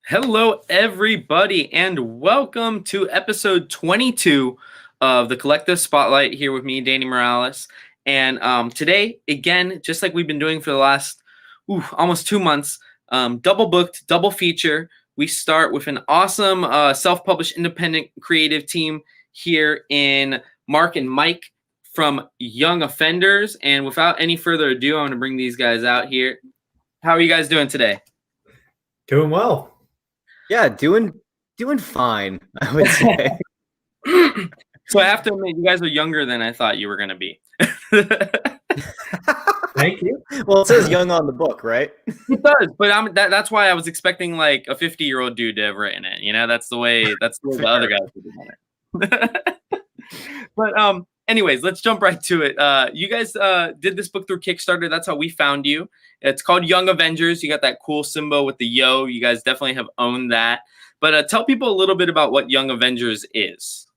Hello, everybody, and welcome to episode 22 of the Collective Spotlight here with me, Danny Morales. And today, again, just like we've been doing for the last almost 2 months, double booked, double feature. We start with an awesome self published independent creative team here in Mark and Mike from Young Offenders. And without any further ado, I'm going to bring these guys out here. How are you guys doing today? Doing well. Yeah, doing fine, I would say. So I have to admit, you guys are younger than I thought you were going to be. Thank you. Well, it says young on the book, right? It does, but that's why I was expecting like a 50-year-old dude to have written it. You know, that's the way the other guys would have done it. But anyways, let's jump right to it. You guys did this book through Kickstarter. That's how we found you. It's called Young Avengers. You got that cool symbol with the yo. You guys definitely have owned that. But tell people a little bit about what Young Avengers is.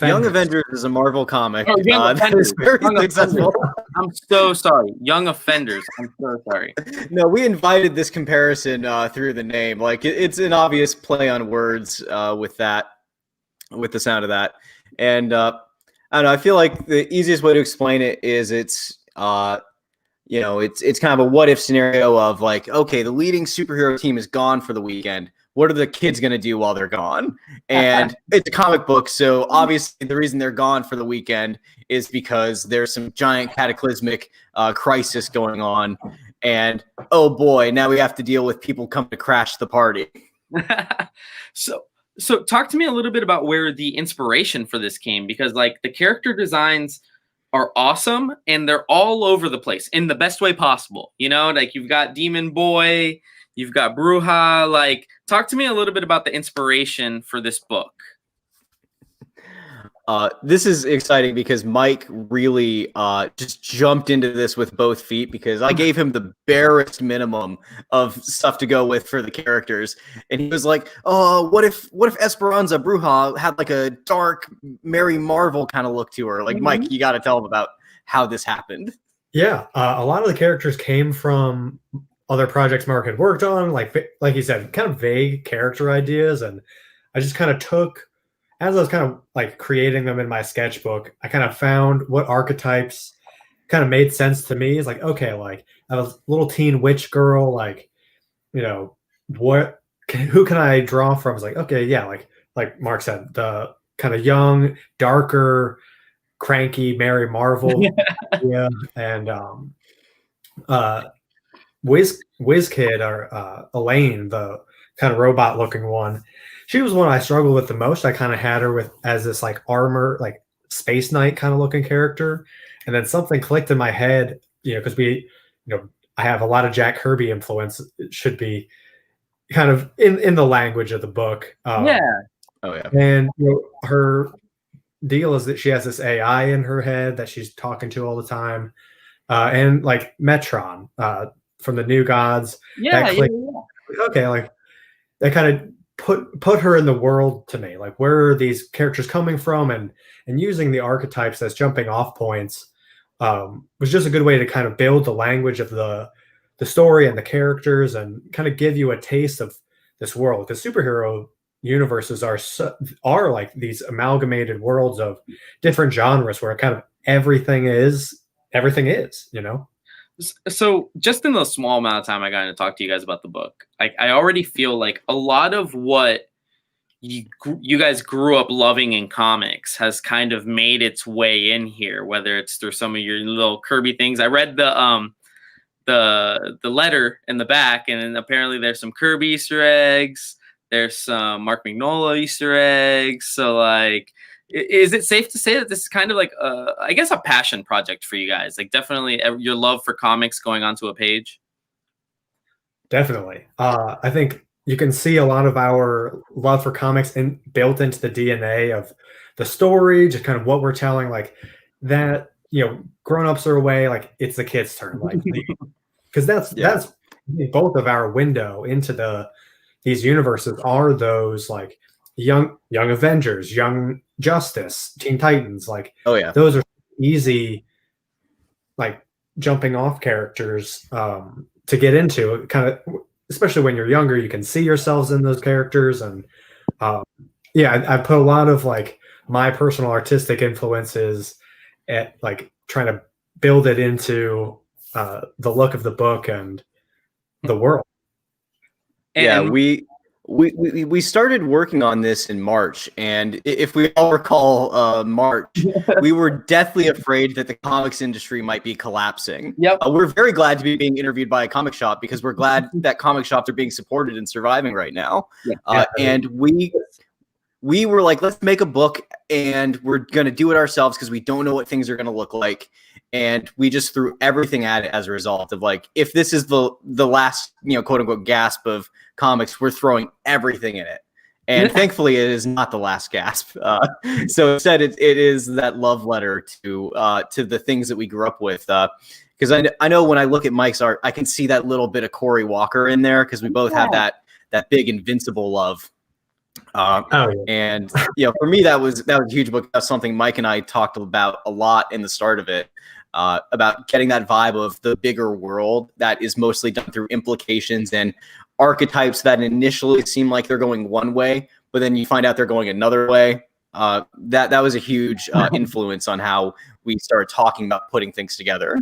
Young Avengers is a Marvel comic. Oh, that is very successful. I'm so sorry. Young Offenders. I'm so sorry. No, we invited this comparison through the name. Like it's an obvious play on words with that, with the sound of that. And I don't know. I feel like the easiest way to explain it is it's kind of a what if scenario of like, okay, the leading superhero team is gone for the weekend. What are the kids going to do while they're gone? And it's a comic book, so obviously the reason they're gone for the weekend is because there's some giant cataclysmic crisis going on. And oh boy, now we have to deal with people coming to crash the party. So talk to me a little bit about where the inspiration for this came, because like the character designs are awesome and they're all over the place in the best way possible. You know, like you've got Demon Boy, you've got Bruja. Like, talk to me a little bit about the inspiration for this book. This is exciting because Mike really just jumped into this with both feet, because I gave him the barest minimum of stuff to go with for the characters. And he was like, oh, what if Esperanza Bruja had like a dark Mary Marvel kind of look to her? Like, Mike, you got to tell him about how this happened. Yeah, a lot of the characters came from other projects Mark had worked on, like you said, kind of vague character ideas. And I just kind of took, as I was kind of like creating them in my sketchbook, I kind of found what archetypes kind of made sense to me. It's like, okay, like I was a little teen witch girl, like, you know, who can I draw from? It's like, okay, yeah, like Mark said, the kind of young, darker, cranky Mary Marvel, yeah, and Whiz Kid, or Elaine, the kind of robot looking one. She was one I struggled with the most. I kind of had her as this like armor, like Space Knight kind of looking character. And then something clicked in my head, because I have a lot of Jack Kirby influence. It should be kind of in the language of the book. Yeah. Oh yeah. And her deal is that she has this AI in her head that she's talking to all the time. And like Metron from the New Gods. Yeah. Okay, like that kind of put her in the world to me. Like, where are these characters coming from? And using the archetypes as jumping off points was just a good way to kind of build the language of the story and the characters, and kind of give you a taste of this world. Because superhero universes are like these amalgamated worlds of different genres where kind of everything is, So just in the small amount of time I got to talk to you guys about the book, I already feel like a lot of what you guys grew up loving in comics has kind of made its way in here, whether it's through some of your little Kirby things. I read the letter in the back, and then apparently there's some Kirby Easter eggs. There's some Mark Mignola Easter eggs. So like, is it safe to say that this is kind of like I guess a passion project for you guys? Like, definitely your love for comics going onto a page. Definitely. I think you can see a lot of our love for comics built into the DNA of the story, just kind of what we're telling, like that, grown-ups are away, like it's the kids' turn, like, because that's both of our window into these universes are those like young Avengers, Young Justice, Teen Titans, like, oh yeah, those are easy like jumping off characters to get into, kind of especially when you're younger, you can see yourselves in those characters. And yeah, I put a lot of like my personal artistic influences at like trying to build it into the look of the book and the world. Yeah, And we started working on this in March, and if we all recall, March, we were deathly afraid that the comics industry might be collapsing. Yep. We're very glad to be being interviewed by a comic shop because we're glad that comic shops are being supported and surviving right now. Yeah. And we were like, let's make a book, and we're going to do it ourselves because we don't know what things are going to look like. And we just threw everything at it as a result of like, if this is the last, quote unquote gasp of comics, we're throwing everything in it. And thankfully it is not the last gasp. So instead it is that love letter to the things that we grew up with. Because I know when I look at Mike's art, I can see that little bit of Cory Walker in there because we both have that big Invincible love. And for me that was a huge book. That's something Mike and I talked about a lot in the start of it, about getting that vibe of the bigger world that is mostly done through implications and archetypes that initially seem like they're going one way, but then you find out they're going another way. That was a huge influence on how we started talking about putting things together.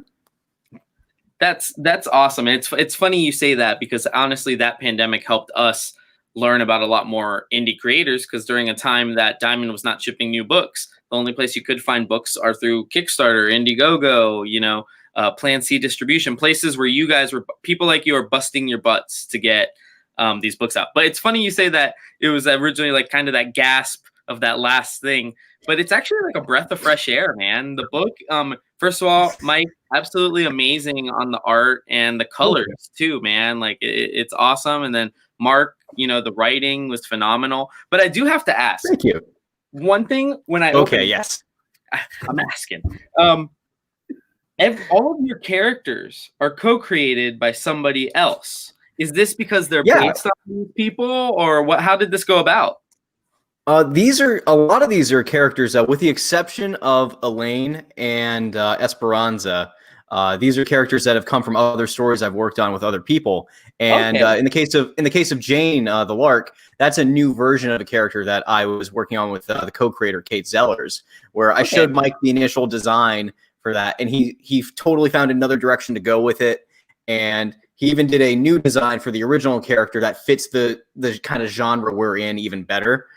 That's awesome. It's funny you say that because honestly, that pandemic helped us learn about a lot more indie creators, because during a time that Diamond was not shipping new books, the only place you could find books are through Kickstarter, Indiegogo, Plan C distribution, places where you guys were, people like you are busting your butts to get these books out. But it's funny you say that it was originally like kind of that gasp of that last thing, but it's actually like a breath of fresh air, man. The book, first of all, Mike, absolutely amazing on the art and the colors too, man. Like it's awesome. And then Mark, the writing was phenomenal. But I do have to ask. Thank you. One thing when I yes, I'm asking. All of your characters are co-created by somebody else. Is this because they're based on these people, or what? How did this go about? A lot of these are characters, with the exception of Elaine and Esperanza. These are characters that have come from other stories I've worked on with other people. And in the case of Jane, the Lark, that's a new version of a character that I was working on with the co-creator Kate Zellers, where I showed Mike the initial design for that, and he totally found another direction to go with it. And he even did a new design for the original character that fits the kind of genre we're in even better.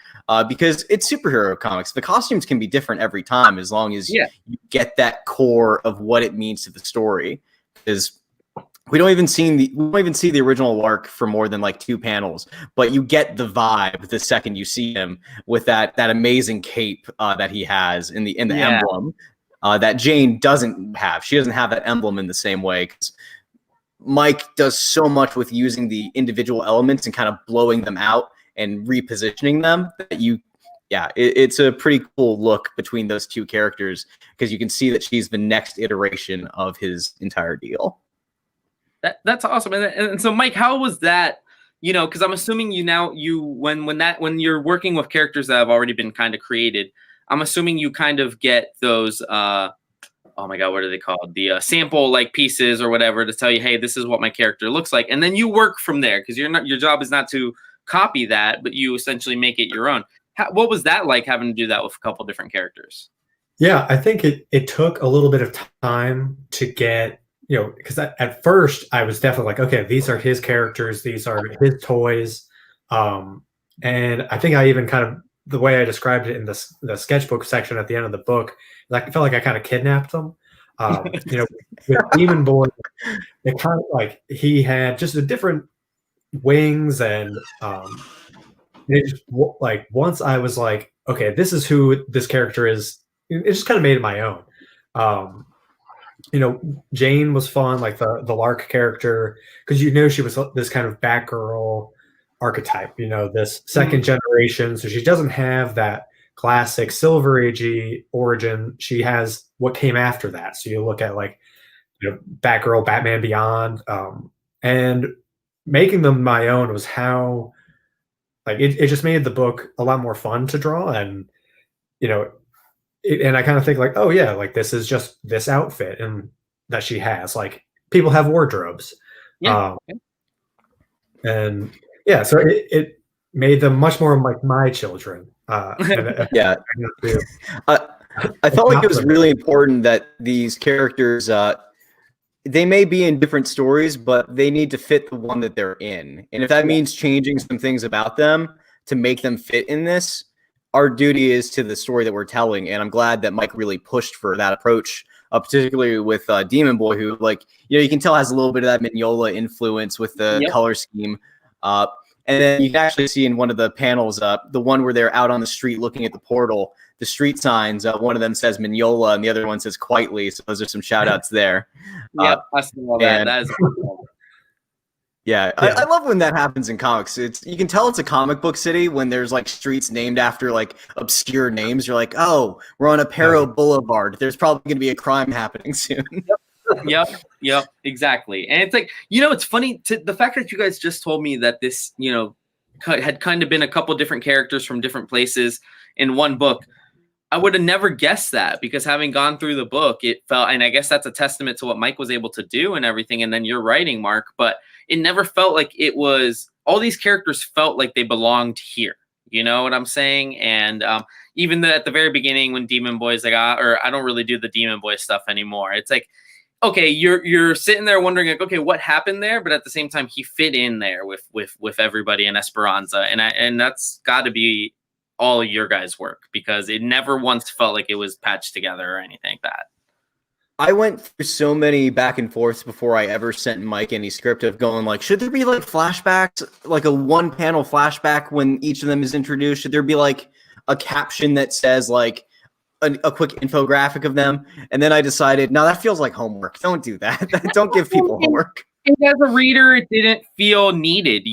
Because it's superhero comics. The costumes can be different every time as long as you get that core of what it means to the story. Because we don't even see the original Lark for more than like 2 panels, but you get the vibe the second you see him with that amazing cape that he has in the emblem that Jane doesn't have. She doesn't have that emblem in the same way, because Mike does so much with using the individual elements and kind of blowing them out and repositioning them that it's a pretty cool look between those 2 characters, because you can see that she's the next iteration of his entire deal. That's awesome. And so Mike, how was that? Because I'm assuming when you're working with characters that have already been kind of created, I'm assuming you kind of get those oh my God, what are they called? The sample like pieces or whatever to tell you, hey, this is what my character looks like, and then you work from there, because your job is not to copy that, but you essentially make it your own. What was that like, having to do that with a couple different characters? Yeah, I think it took a little bit of time to get, because at first I was definitely like, okay, these are his characters, these are his toys. And I think I even kind of, the way I described it in the sketchbook section at the end of the book, like I felt like I kind of kidnapped them. With Demon Boy, it kind of like he had just a different wings, and it just, like once I was like, okay, this is who this character is, it just kind of made it my own. Jane was fun, like the Lark character, because she was this kind of Batgirl archetype, this second generation, so she doesn't have that classic Silver Agey origin. She has what came after that. So you look at like Batgirl, Batman Beyond, and making them my own was how, like, it just made the book a lot more fun to draw. And and I kind of think like, oh yeah, like this is just this outfit and that she has. Like, people have wardrobes. And yeah, so it made them much more like my children. Yeah. I felt like it was really important that these characters, they may be in different stories, but they need to fit the one that they're in. And if that means changing some things about them to make them fit in this, our duty is to the story that we're telling. And I'm glad that Mike really pushed for that approach, particularly with Demon Boy, who, like, you can tell has a little bit of that Mignola influence with the color scheme. And then you can actually see in one of the panels, the one where they're out on the street looking at the portal, the street signs, one of them says Mignola and the other one says Quietly. So those are some shout outs there. I saw that. That is yeah, I love when that happens in comics. You can tell it's a comic book city when there's like streets named after like obscure names. You're like, oh, we're on Aparo Boulevard. There's probably going to be a crime happening soon. Yep, exactly. And it's like, it's funny the fact that you guys just told me that this, had kind of been a couple different characters from different places in one book. I would have never guessed that, because having gone through the book, it felt, and I guess that's a testament to what Mike was able to do and everything. And then you're writing, Mark, but it never felt like it was, all these characters felt like they belonged here. You know what I'm saying? And even at the very beginning when Demon Boy's like, or I don't really do the Demon Boy stuff anymore. It's like, okay, you're sitting there wondering like, okay, what happened there? But at the same time, he fit in there with everybody in Esperanza. And that's got to be all of your guys' work, because it never once felt like it was patched together or anything like that. I went through so many back and forths before I ever sent Mike any script of going like, should there be like flashbacks, like a one panel flashback when each of them is introduced? Should there be like a caption that says like a quick infographic of them? And then I decided, no, that feels like homework. Don't do that. Don't give people homework. And as a reader, it didn't feel needed,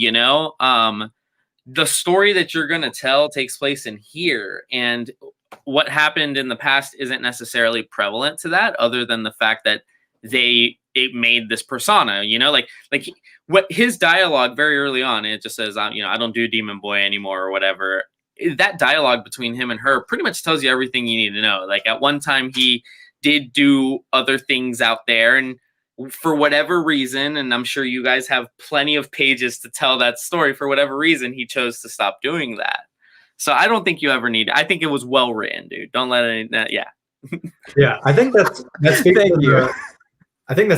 the story that you're going to tell takes place in here. And what happened in the past isn't necessarily prevalent to that, other than the fact that it made this persona, what his dialogue very early on, it just says, I don't do Demon Boy anymore or whatever. That dialogue between him and her pretty much tells you everything you need to know. Like at one time he did do other things out there, and for whatever reason, and I'm sure you guys have plenty of pages to tell that story, for whatever reason, he chose to stop doing that. So I don't think you ever need. I think it was well written, dude. Don't let it. Yeah. Yeah, I think that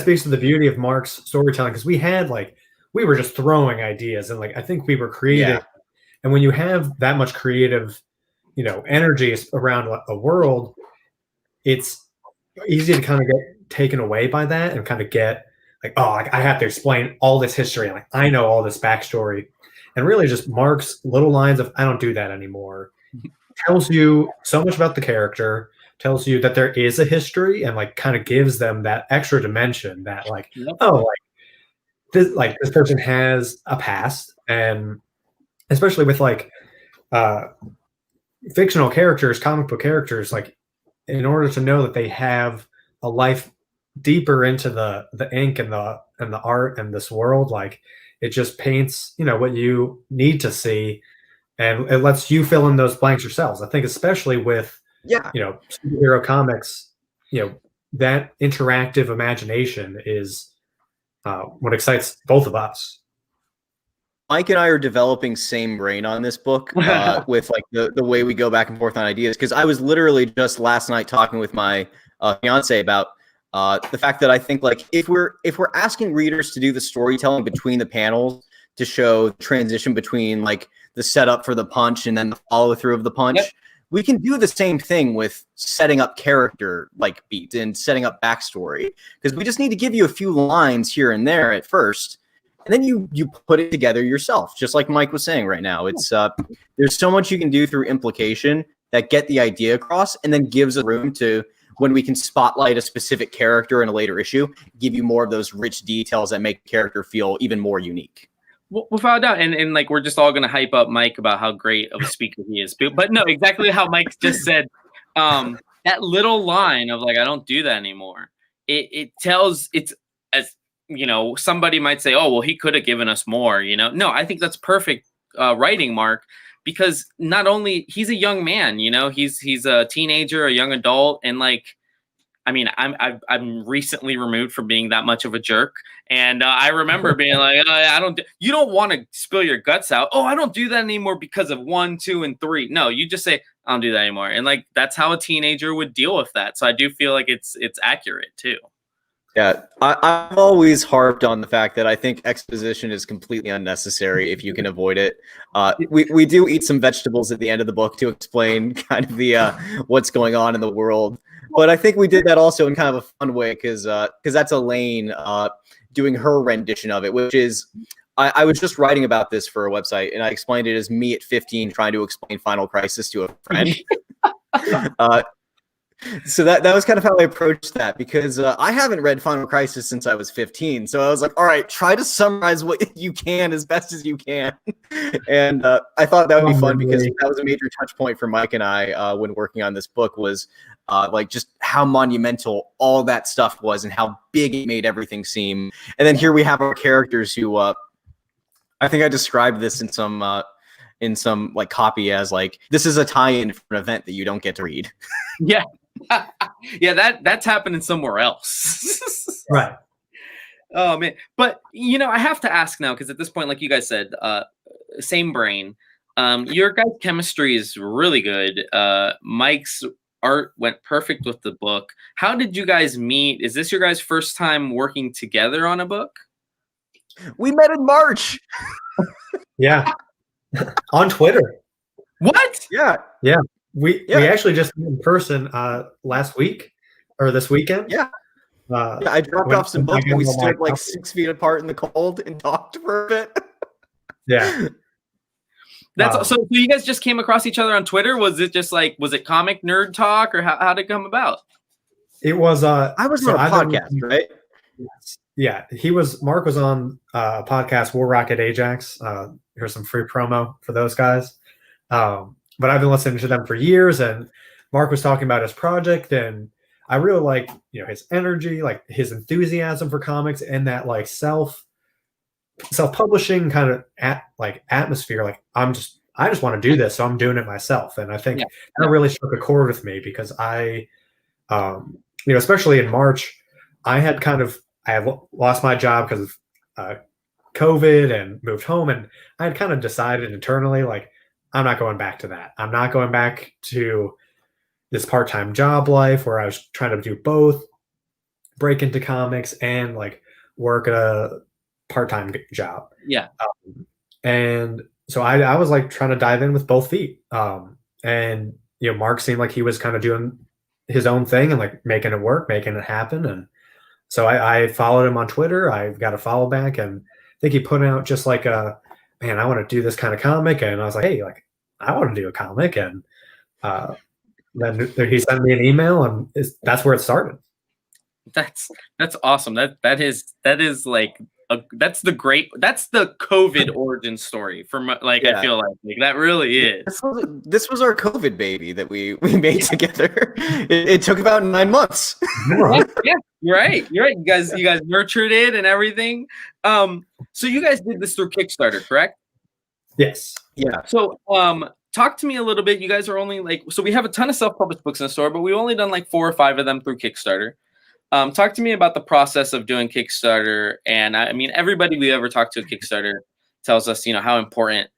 speaks to the beauty of Mark's storytelling, because we were just throwing ideas, and I think we were creating. Yeah. And when you have that much creative, energy around a world, it's easy to kind of get taken away by that and kind of get like, oh, I have to explain all this history, and I know all this backstory. And really just Mark's little lines of, I don't do that anymore, tells you so much about the character, tells you that there is a history, and kind of gives them that extra dimension that this person has a past. And especially with fictional characters, comic book characters, in order to know that they have a life deeper into the ink and the art and this world, it just paints, what you need to see, and it lets you fill in those blanks yourselves. I think especially with, superhero comics, that interactive imagination is what excites both of us. Mike and I are developing same brain on this book with the way we go back and forth on ideas. Because I was literally just last night talking with my fiance about the fact that I think if we're asking readers to do the storytelling between the panels to show the transition between the setup for the punch and then the follow through of the punch, we can do the same thing with setting up character beats and setting up backstory, because we just need to give you a few lines here and there at first. And then you put it together yourself, just like Mike was saying right now. It's there's so much you can do through implication that get the idea across, and then gives us room to, when we can spotlight a specific character in a later issue, give you more of those rich details that make the character feel even more unique. Well, without doubt, and we're just all going to hype up Mike about how great of a speaker he is. But no, exactly how Mike just said, that little line of I don't do that anymore. It tells, it's as, somebody might say, oh, well, he could have given us more, No, I think that's perfect writing, Mark, because not only he's a young man, he's a teenager, a young adult, and I mean, I'm recently removed from being that much of a jerk, and I remember being like, you don't want to spill your guts out. Oh, I don't do that anymore because of 1, 2, and 3. No, you just say I don't do that anymore, and like that's how a teenager would deal with that. So I do feel like it's accurate too. Yeah, I've always harped on the fact that I think exposition is completely unnecessary if you can avoid it. We do eat some vegetables at the end of the book to explain kind of the what's going on in the world, but I think we did that also in kind of a fun way because that's Elaine doing her rendition of it, which is I was just writing about this for a website and I explained it as me at 15 trying to explain Final Crisis to a friend. So that was kind of how I approached that because I haven't read Final Crisis since I was 15. So I was like, all right, try to summarize what you can as best as you can. And I thought that would be fun because that was a major touch point for Mike and I when working on this book was like just how monumental all that stuff was and how big it made everything seem. And then here we have our characters who I think I described this in some like copy as like, this is a tie-in for an event that you don't get to read. Yeah. Yeah, that's happening somewhere else. Right. Oh man. But I have to ask now, because at this point, like you guys said, same brain. Your guys' chemistry is really good. Mike's art went perfect with the book. How did you guys meet? Is this your guys' first time working together on a book? We met in March. Yeah. On Twitter. What? Yeah. We actually just met in person last week or this weekend. Yeah. I dropped off some books and we stood like 6 feet apart in the cold and talked for a bit. Yeah. That's so you guys just came across each other on Twitter? Was it just like, was it comic nerd talk or how did it come about? It was I was on a podcast, right? Yeah. Mark was on a podcast, War Rocket Ajax. Here's some free promo for those guys. But I've been listening to them for years, and Mark was talking about his project, and I really like his energy, like his enthusiasm for comics, and that like self-publishing kind of atmosphere. Like I just want to do this, so I'm doing it myself, and I think that really struck a chord with me because I, especially in March, I had lost my job because of COVID and moved home, and I had kind of decided internally like, I'm not going back to that. I'm not going back to this part-time job life where I was trying to do both, break into comics and like work at a part-time job. Yeah. And so I was like trying to dive in with both feet. And Mark seemed like he was kind of doing his own thing and like making it work, making it happen. And so I followed him on Twitter. I got a follow back, and I think he put out just like man, I want to do this kind of comic. And I was like, hey, like, I want to do a comic. And then he sent me an email, and that's where it started. That's awesome. That is like that's the COVID origin story for like I feel like that really is. This was our COVID baby that we made together. It took about 9 months. Yeah, you're right. You guys nurtured it and everything. So you guys did this through Kickstarter, correct? Yes. Yeah. So talk to me a little bit. You guys are only so we have a ton of self-published books in the store, but we've only done like 4 or 5 of them through Kickstarter. Talk to me about the process of doing Kickstarter. And I mean, everybody we ever talk to at Kickstarter tells us, how important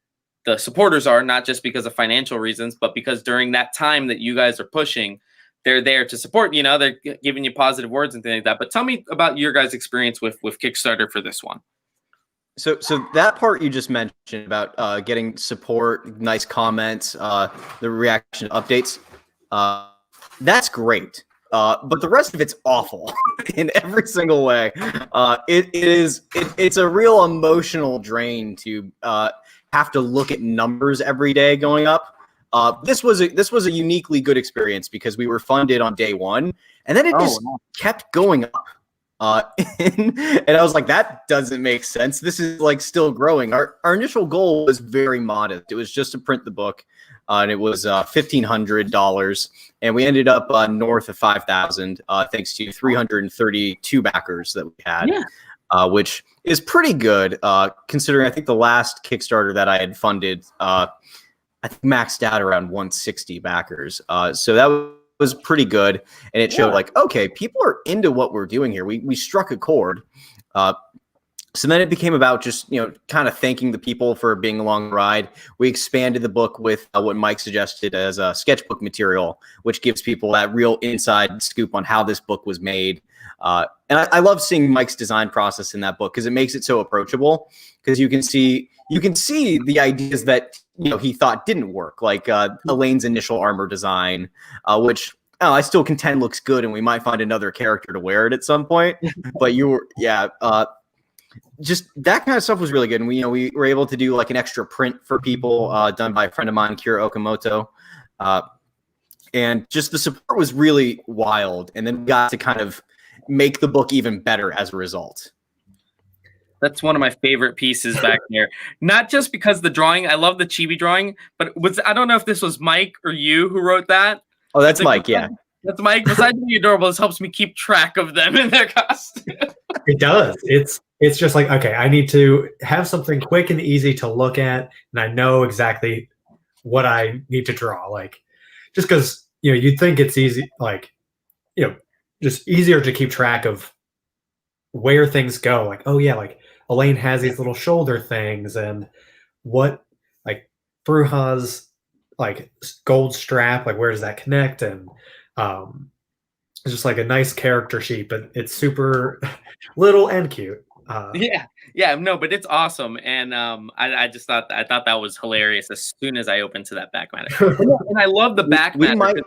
the supporters are, not just because of financial reasons, but because during that time that you guys are pushing, they're there to support, they're giving you positive words and things like that. But tell me about your guys' experience with Kickstarter for this one. So that part you just mentioned about getting support, nice comments, the reaction updates, that's great. But the rest of it's awful in every single way. It's a real emotional drain to have to look at numbers every day going up. This was a uniquely good experience because we were funded on day 1, and then it kept going up. And I was like, that doesn't make sense. This is like still growing. Our initial goal was very modest. It was just to print the book. And it was $1,500, and we ended up north of 5,000 thanks to 332 backers that we had, which is pretty good considering I think the last Kickstarter that I had funded, I think maxed out around 160 backers. So that was pretty good, and it showed like, okay, people are into what we're doing here. We struck a chord. So then it became about just, kind of thanking the people for being along the ride. We expanded the book with what Mike suggested as a sketchbook material, which gives people that real inside scoop on how this book was made. And I love seeing Mike's design process in that book because it makes it so approachable, because you can see the ideas that he thought didn't work, like Elaine's initial armor design, which I still contend looks good, and we might find another character to wear it at some point. But just that kind of stuff was really good. And we were able to do like an extra print for people done by a friend of mine, Kira Okamoto. And just the support was really wild. And then we got to kind of make the book even better as a result. That's one of my favorite pieces back there. Not just because the drawing, I love the chibi drawing, but I don't know if this was Mike or you who wrote that. Oh, that's Mike, yeah. That's Mike. Besides being adorable, this helps me keep track of them in their costume. It does. It's just like, okay, I need to have something quick and easy to look at, and I know exactly what I need to draw. Like, just because you'd think it's easy, like, just easier to keep track of where things go. Like, oh yeah, like Elaine has these little shoulder things, and what, like, Bruja's like gold strap, like where does that connect? And it's just like a nice character sheet, but it's super little and cute. No, but it's awesome, and I thought that was hilarious as soon as I opened to that back matter. And I love the back matter.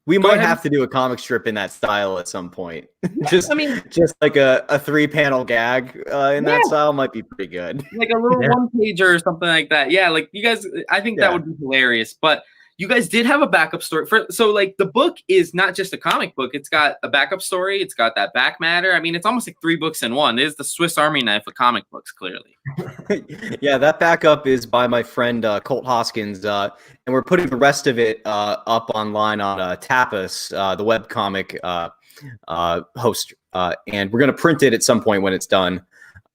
We might have to do a comic strip in that style at some point. just like a 3-panel gag in that style might be pretty good. Like a little one pager or something like that. Yeah, like you guys, I think that would be hilarious. But you guys did have a backup story so like the book is not just a comic book. It's got a backup story. It's got that back matter. I mean, it's almost like 3 books in one. It is the Swiss Army knife of comic books, clearly. Yeah, that backup is by my friend Colt Hoskins, and we're putting the rest of it up online on Tapas, the webcomic host, and we're going to print it at some point when it's done.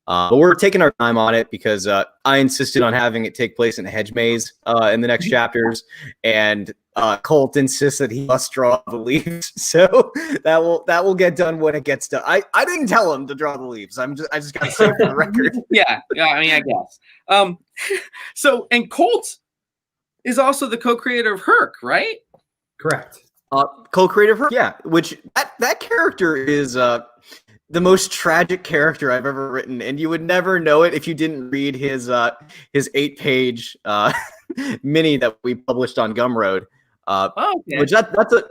But we're taking our time on it because I insisted on having it take place in a hedge maze in the next chapters, and Colt insists that he must draw the leaves. So that will get done when it gets done. I didn't tell him to draw the leaves. I just got to say for the record. Yeah. I mean, I guess. So, and Colt is also the co-creator of Herc, right? Correct. Co-creator of Herc, yeah. Which that character is the most tragic character I've ever written, and you would never know it if you didn't read his 8-page mini that we published on Gumroad. Which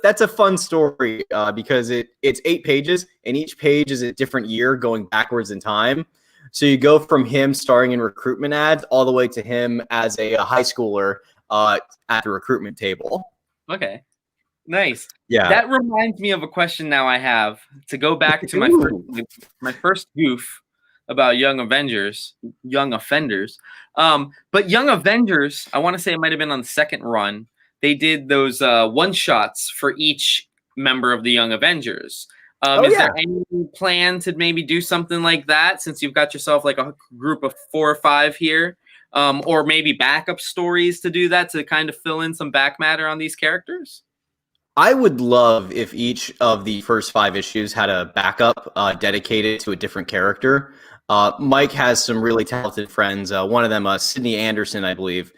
that's a fun story because it's 8 pages, and each page is a different year going backwards in time. So you go from him starring in recruitment ads all the way to him as a high schooler at the recruitment table. Okay. Nice. Yeah. That reminds me of a question now I have to go back to my first goof about Young Offenders. But Young Avengers, I want to say it might have been on the second run. They did those one-shots for each member of the Young Avengers. There any plan to maybe do something like that since you've got yourself like a group of 4 or 5 here? Or maybe backup stories to do that to kind of fill in some back matter on these characters? I would love if each of the first 5 issues had a backup dedicated to a different character. Mike has some really talented friends. One of them, Sydney Anderson, I believe.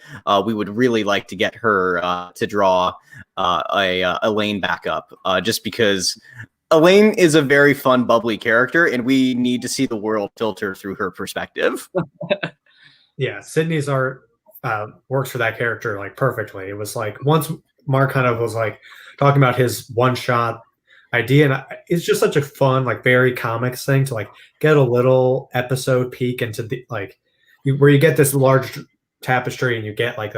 We would really like to get her to draw a Elaine backup, just because Elaine is a very fun, bubbly character, and we need to see the world filter through her perspective. Yeah, Sydney's art works for that character like perfectly. It was like once Mark kind of was like talking about his one-shot idea, and it's just such a fun, like very comics thing to like get a little episode peek into the where you get this large tapestry and you get like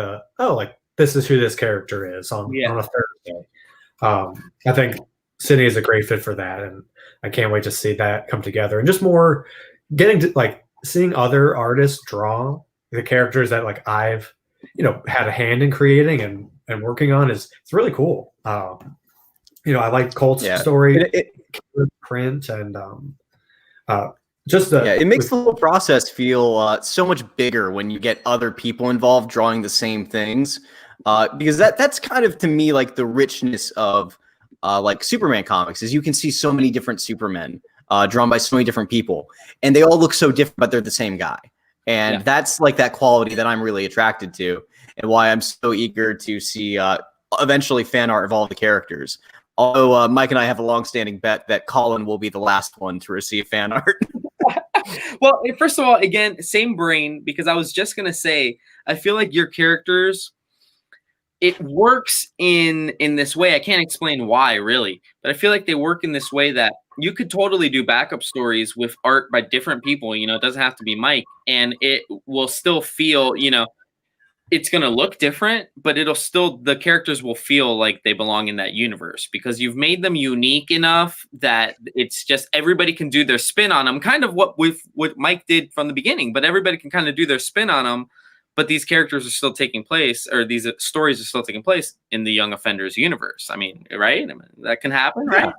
this is who this character is on a Thursday. I think Sydney is a great fit for that, and I can't wait to see that come together and just more getting to like seeing other artists draw the characters that like I've had a hand in creating and working on it's really cool. I like Colt's story, print, and it makes the whole process feel so much bigger when you get other people involved drawing the same things. because that's kind of to me like the richness of like Superman comics is you can see so many different Supermen drawn by so many different people, and they all look so different, but they're the same guy. And that's like that quality that I'm really attracted to, and why I'm so eager to see eventually fan art of all the characters. Although Mike and I have a long-standing bet that Colin will be the last one to receive fan art. Well, first of all, again, same brain, because I was just gonna say, I feel like your characters, it works in this way. I can't explain why, really, but I feel like they work in this way that you could totally do backup stories with art by different people. You know, it doesn't have to be Mike, and it will still feel, you know, it's going to look different, but it'll still, the characters will feel like they belong in that universe because you've made them unique enough that it's just everybody can do their spin on them. Kind of what Mike did from the beginning, but everybody can kind of do their spin on them. But these characters are still taking place, or these stories are still taking place in the Young Offenders universe. I mean, right? I mean, that can happen, right?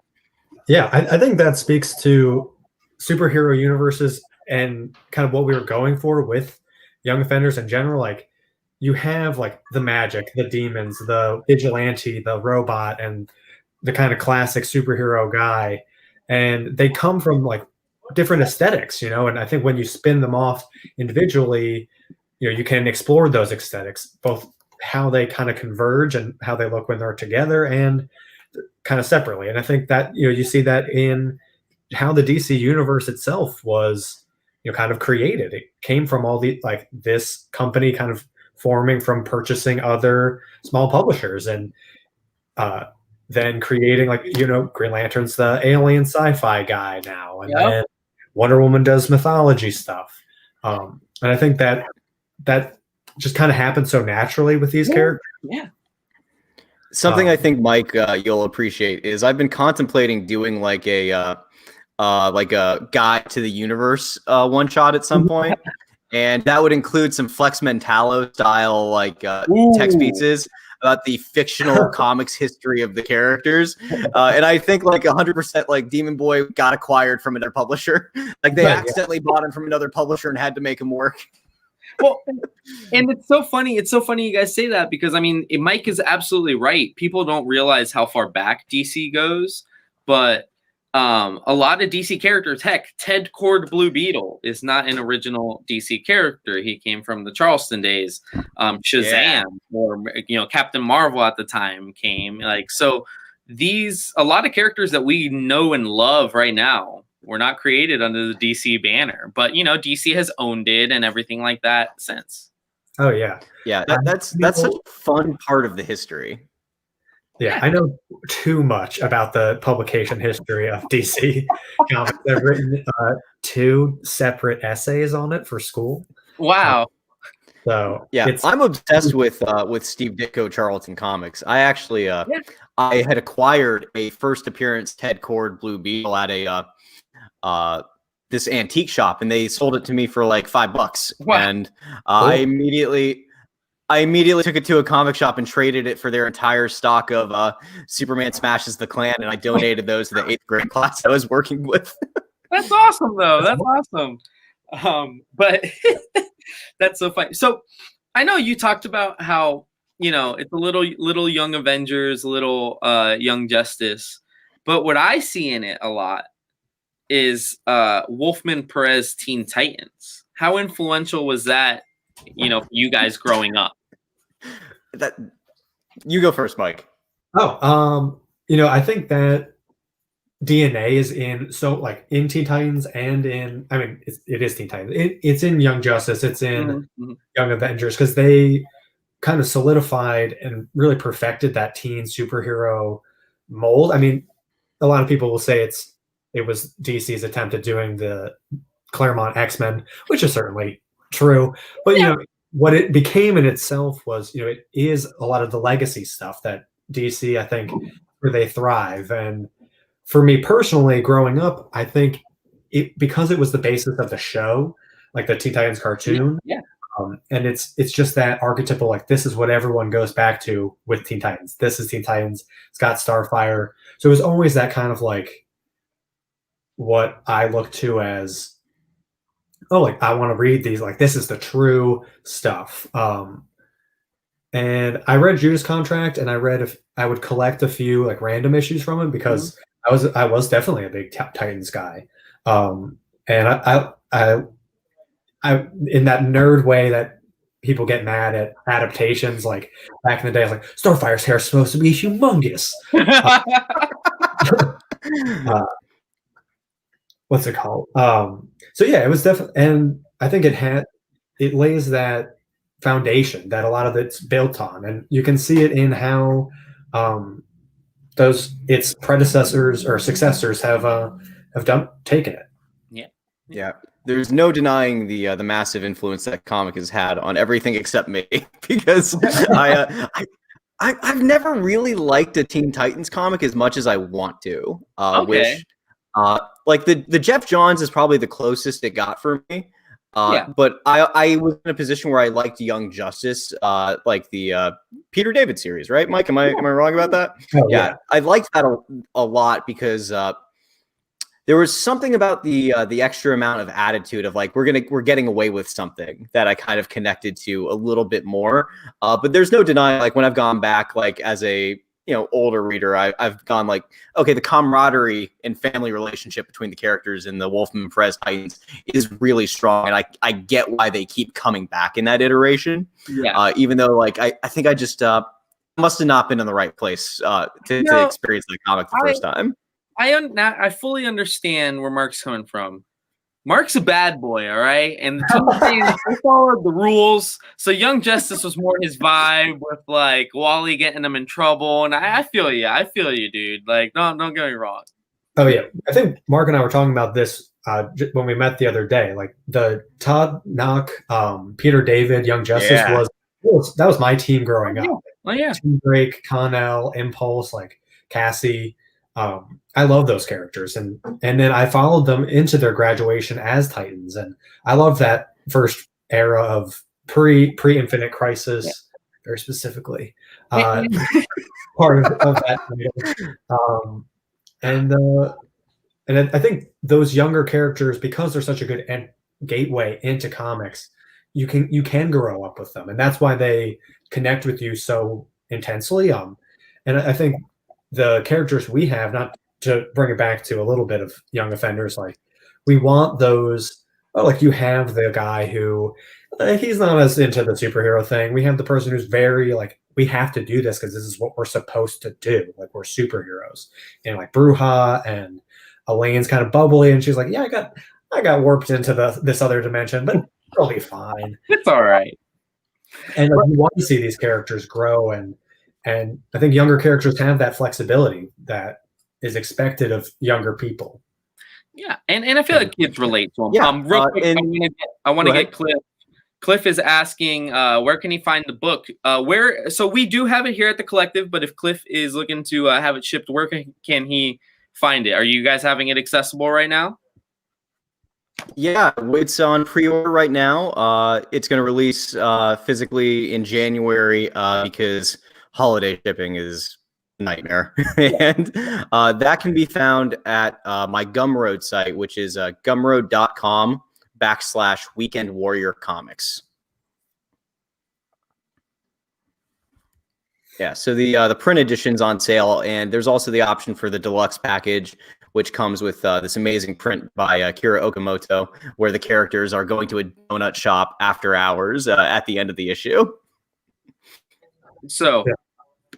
Yeah, I think that speaks to superhero universes and kind of what we were going for with Young Offenders in general. Like, you have like the magic, the demons, the vigilante, the robot, and the kind of classic superhero guy. And they come from like different aesthetics, you know, and I think when you spin them off individually, you know, you can explore those aesthetics, both how they kind of converge and how they look when they're together and kind of separately. And I think that, you know, you see that in how the DC universe itself was, you know, kind of created. It came from all the, like, this company kind of forming from purchasing other small publishers and then creating, like, you know, Green Lantern's the alien sci-fi guy now, and then Wonder Woman does mythology stuff. And I think that just kind of happened so naturally with these characters. Yeah. Something I think, Mike, you'll appreciate is I've been contemplating doing like a guide to the universe one shot at some point. And that would include some Flex Mentalo style like text pieces about the fictional comics history of the characters. And I think like 100% like Demon Boy got acquired from another publisher. Like they accidentally bought him from another publisher and had to make him work. Well, and it's so funny. It's so funny you guys say that because, I mean, Mike is absolutely right. People don't realize how far back DC goes, but a lot of DC characters, heck, Ted Kord Blue Beetle is not an original DC character. He came from the Charleston days. Shazam or, you know, Captain Marvel at the time came. Like, so a lot of characters that we know and love right now were not created under the DC banner, but, you know, DC has owned it and everything like that since. Oh yeah. Yeah. That's such a fun part of the history. Yeah, I know too much about the publication history of DC comics. I've written 2 separate essays on it for school. Wow. So yeah, I'm obsessed with Steve Ditko Charlton comics. I actually I had acquired a first appearance Ted Kord Blue Beetle at a this antique shop, and they sold it to me for like $5. Wow. And I immediately took it to a comic shop and traded it for their entire stock of Superman Smashes the Klan, and I donated those to the 8th grade class I was working with. That's awesome, though. That's awesome. But that's so funny. So I know you talked about how, you know, it's a little Young Avengers, little Young Justice, but what I see in it a lot is Wolfman Perez Teen Titans. How influential was that, you know, for you guys growing up? That you go first, Mike. You know, I think that DNA is in in Teen Titans and in, I mean, it is Teen Titans. It's in Young Justice. It's in Young Avengers, because they kind of solidified and really perfected that teen superhero mold. I mean, a lot of people will say it was DC's attempt at doing the Claremont X-Men, which is certainly true, but you know, what it became in itself was, you know, it is a lot of the legacy stuff that DC, I think, where they thrive. And for me personally, growing up, I think because it was the basis of the show, like the Teen Titans cartoon, and it's just that archetypal, like, this is what everyone goes back to with Teen Titans. This is Teen Titans. It's got Starfire. So it was always that kind of like what I look to as, oh, like, I want to read these, like, this is the true stuff. And I read Judas Contract, and I read if I would collect a few like random issues from him because I was definitely a big Titans guy, and I in that nerd way that people get mad at adaptations. Like back in the day, I was like, Starfire's hair is supposed to be humongous. What's it called? So yeah, it was definitely, and I think it lays that foundation that a lot of it's built on, and you can see it in how its predecessors or successors have taken it. Yeah. There's no denying the massive influence that comic has had on everything except me, because I've never really liked a Teen Titans comic as much as I want to. Which like the Jeff Johns is probably the closest it got for me. But I was in a position where I liked Young Justice, like the Peter David series, right? Mike, am I wrong about that? Oh, yeah. I liked that a lot because there was something about the extra amount of attitude of like we're getting away with something that I kind of connected to a little bit more. But there's no denying, like when I've gone back, like as a older reader, I've gone like, okay, the camaraderie and family relationship between the characters in the Wolfman Perez Titans is really strong, and I get why they keep coming back in that iteration. Even though like I think I just must have not been in the right place to experience the comic the first time. I fully understand where Mark's coming from. Mark's a bad boy, all right? And the two things, they followed the rules. So Young Justice was more his vibe with like Wally getting him in trouble. And I feel you. I feel you, dude. Like, don't get me wrong. Oh yeah. I think Mark and I were talking about this when we met the other day. Like the Todd Knock, Peter David, Young Justice that was my team growing up. Oh yeah. Team Drake, Connell, Impulse, like Cassie. I love those characters, and then I followed them into their graduation as Titans, and I love that first era of pre Infinite Crisis, very specifically part of that. And I think those younger characters, because they're such a good gateway into comics, you can grow up with them, and that's why they connect with you so intensely. And I think the characters we have, not to bring it back to a little bit of Young Offenders, like we want those, like you have the guy who he's not as into the superhero thing. We have the person who's very like, we have to do this because this is what we're supposed to do. Like we're superheroes. And like Bruja and Elaine's kind of bubbly, and she's like, yeah, I got warped into this other dimension, but it'll be fine. It's all right. And like, you want to see these characters grow, and I think younger characters have that flexibility that is expected of younger people. Yeah, and I feel like kids relate to them. Real quick, I want to get Cliff. Cliff is asking, where can he find the book? So we do have it here at the Collective, but if Cliff is looking to have it shipped, where can he find it? Are you guys having it accessible right now? Yeah, it's on pre-order right now. It's going to release physically in January because holiday shipping is a nightmare. And that can be found at my Gumroad site, which is gumroad.com/Weekend Warrior Comics. Yeah, so the print edition's on sale, and there's also the option for the deluxe package, which comes with this amazing print by Kira Okamoto, where the characters are going to a donut shop after hours at the end of the issue. So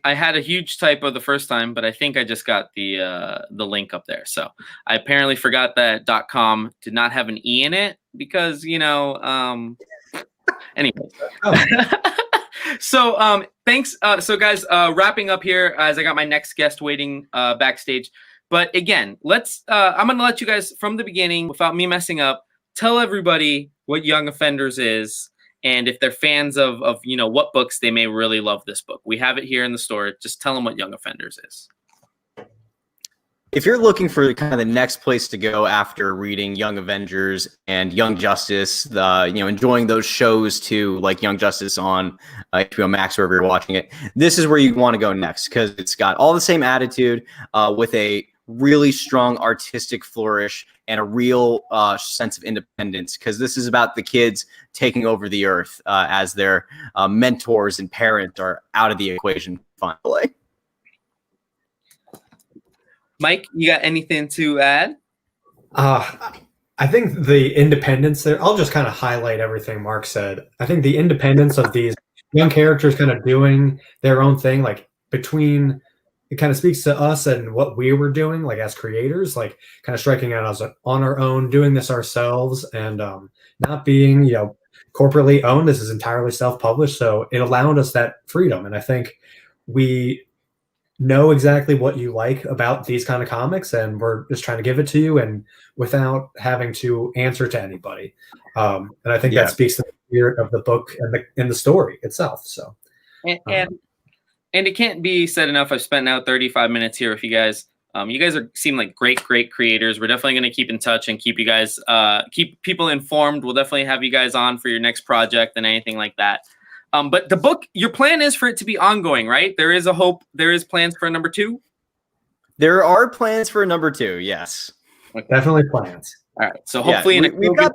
I had a huge typo the first time, but I think I just got the link up there. So I apparently forgot that .com did not have an E in it because, anyways. So thanks. So guys, wrapping up here as I got my next guest waiting backstage. But again, I'm going to let you guys from the beginning, without me messing up, tell everybody what Young Offenders is. And if they're fans of what books, they may really love this book. We have it here in the store. Just tell them what Young Offenders is. If you're looking for kind of the next place to go after reading Young Avengers and Young Justice, enjoying those shows too, like Young Justice on HBO Max, wherever you're watching it, this is where you want to go next because it's got all the same attitude with a really strong artistic flourish and a real sense of independence, because this is about the kids taking over the earth as their mentors and parents are out of the equation finally. Mike, you got anything to add? I think the independence there, I'll just kind of highlight everything Mark said. I think the independence of these young characters kind of doing their own thing, like between, it kind of speaks to us and what we were doing, like as creators, like kind of striking out as on our own, doing this ourselves, and not being, corporately owned. This is entirely self-published, so it allowed us that freedom. And I think we know exactly what you like about these kind of comics, and we're just trying to give it to you, and without having to answer to anybody. And I think that speaks to the spirit of the book and the story itself. So, and it can't be said enough. I've spent now 35 minutes here with you guys. You guys seem like great creators. We're definitely going to keep in touch and keep you guys, keep people informed. We'll definitely have you guys on for your next project and anything like that. But the book, your plan is for it to be ongoing, right? There is a hope. There is plans for a number 2. There are plans for a number 2. Yes, definitely plans. All right. So hopefully, we've got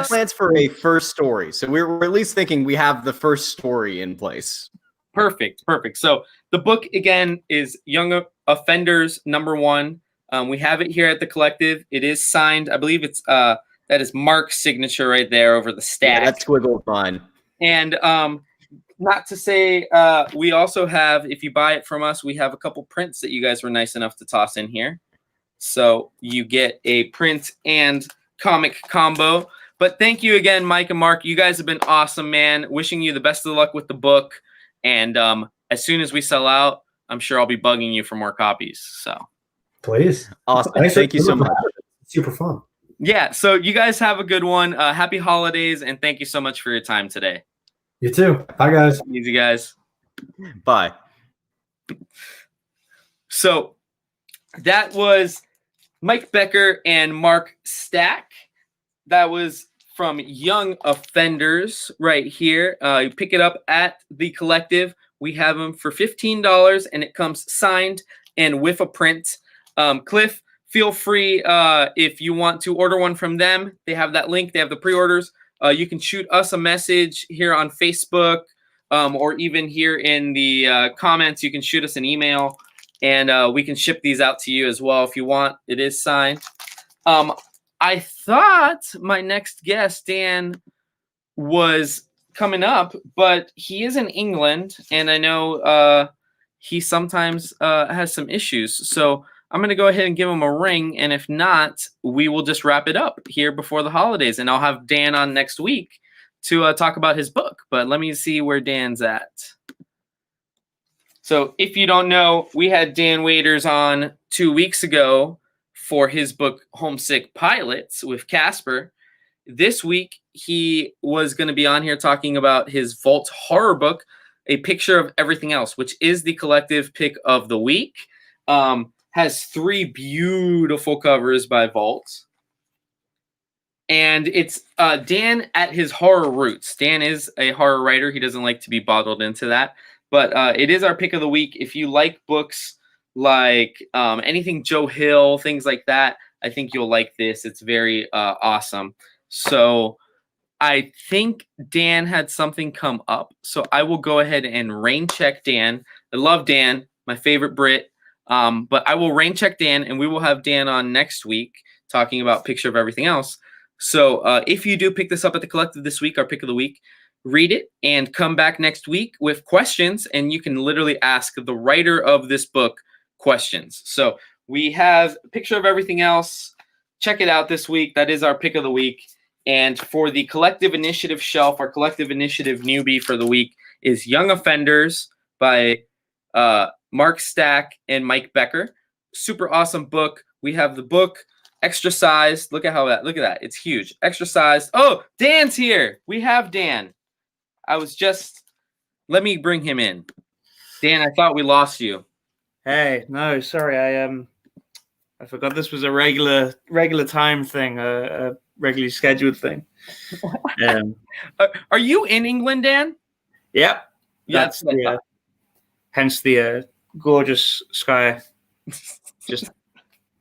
plans for a first story. So we're at least thinking we have the first story in place. Perfect. So the book again is Young Offenders number 1. We have it here at the Collective. It is signed. I believe it's that is Mark's signature right there over the stack. Yeah, that's squiggle fine. And not to say, we also have, if you buy it from us, we have a couple prints that you guys were nice enough to toss in here. So you get a print and comic combo. But thank you again, Mike and Mark. You guys have been awesome, man. Wishing you the best of luck with the book. And as soon as we sell out, I'm sure I'll be bugging you for more copies. So please. Awesome. Thank you so much. Super fun. Yeah. So you guys have a good one. Happy holidays. And thank you so much for your time today. You too. Bye, guys. Easy, guys. Bye. So that was Mike Becker and Mark Stack. That was from Young Offenders right here. You pick it up at the Collective. We have them for $15, and it comes signed and with a print. Cliff, feel free if you want to order one from them. They have that link. They have the pre-orders. You can shoot us a message here on Facebook, or even here in the comments. You can shoot us an email, and we can ship these out to you as well if you want. It is signed. I thought my next guest, Dan, was coming up, but he is in England, and I know he sometimes has some issues. So I'm going to go ahead and give him a ring, and if not, we will just wrap it up here before the holidays, and I'll have Dan on next week to talk about his book. But let me see where Dan's at. So if you don't know, we had Dan Waiters on 2 weeks ago for his book Homesick Pilots with Casper. This week, he was going to be on here talking about his Vault horror book, A Picture of Everything Else, which is the Collective pick of the week. Has 3 beautiful covers by Vault. And it's Dan at his horror roots. Dan is a horror writer. He doesn't like to be bottled into that. But it is our pick of the week. If you like books like anything Joe Hill, things like that, I think you'll like this. It's very awesome. So I think Dan had something come up. So I will go ahead and rain check Dan. I love Dan, my favorite Brit. But I will rain check Dan, and we will have Dan on next week talking about Picture of Everything Else. So if you do pick this up at the Collective this week, our pick of the week, read it and come back next week with questions, and you can literally ask the writer of this book questions. So we have a Picture of Everything Else. Check it out this week. That is our pick of the week. And for the Collective Initiative shelf, our Collective Initiative newbie for the week is Young Offenders by Mark Stack and Mike Becker. Super awesome book. We have the book extra sized. Look at that. It's huge. Extra sized. Oh, Dan's here. We have Dan. Let me bring him in. Dan, I thought we lost you. Hey, no, sorry. I forgot this was a regular time thing, a regularly scheduled thing. Are you in England, Dan? Yeah. That's hence the gorgeous sky just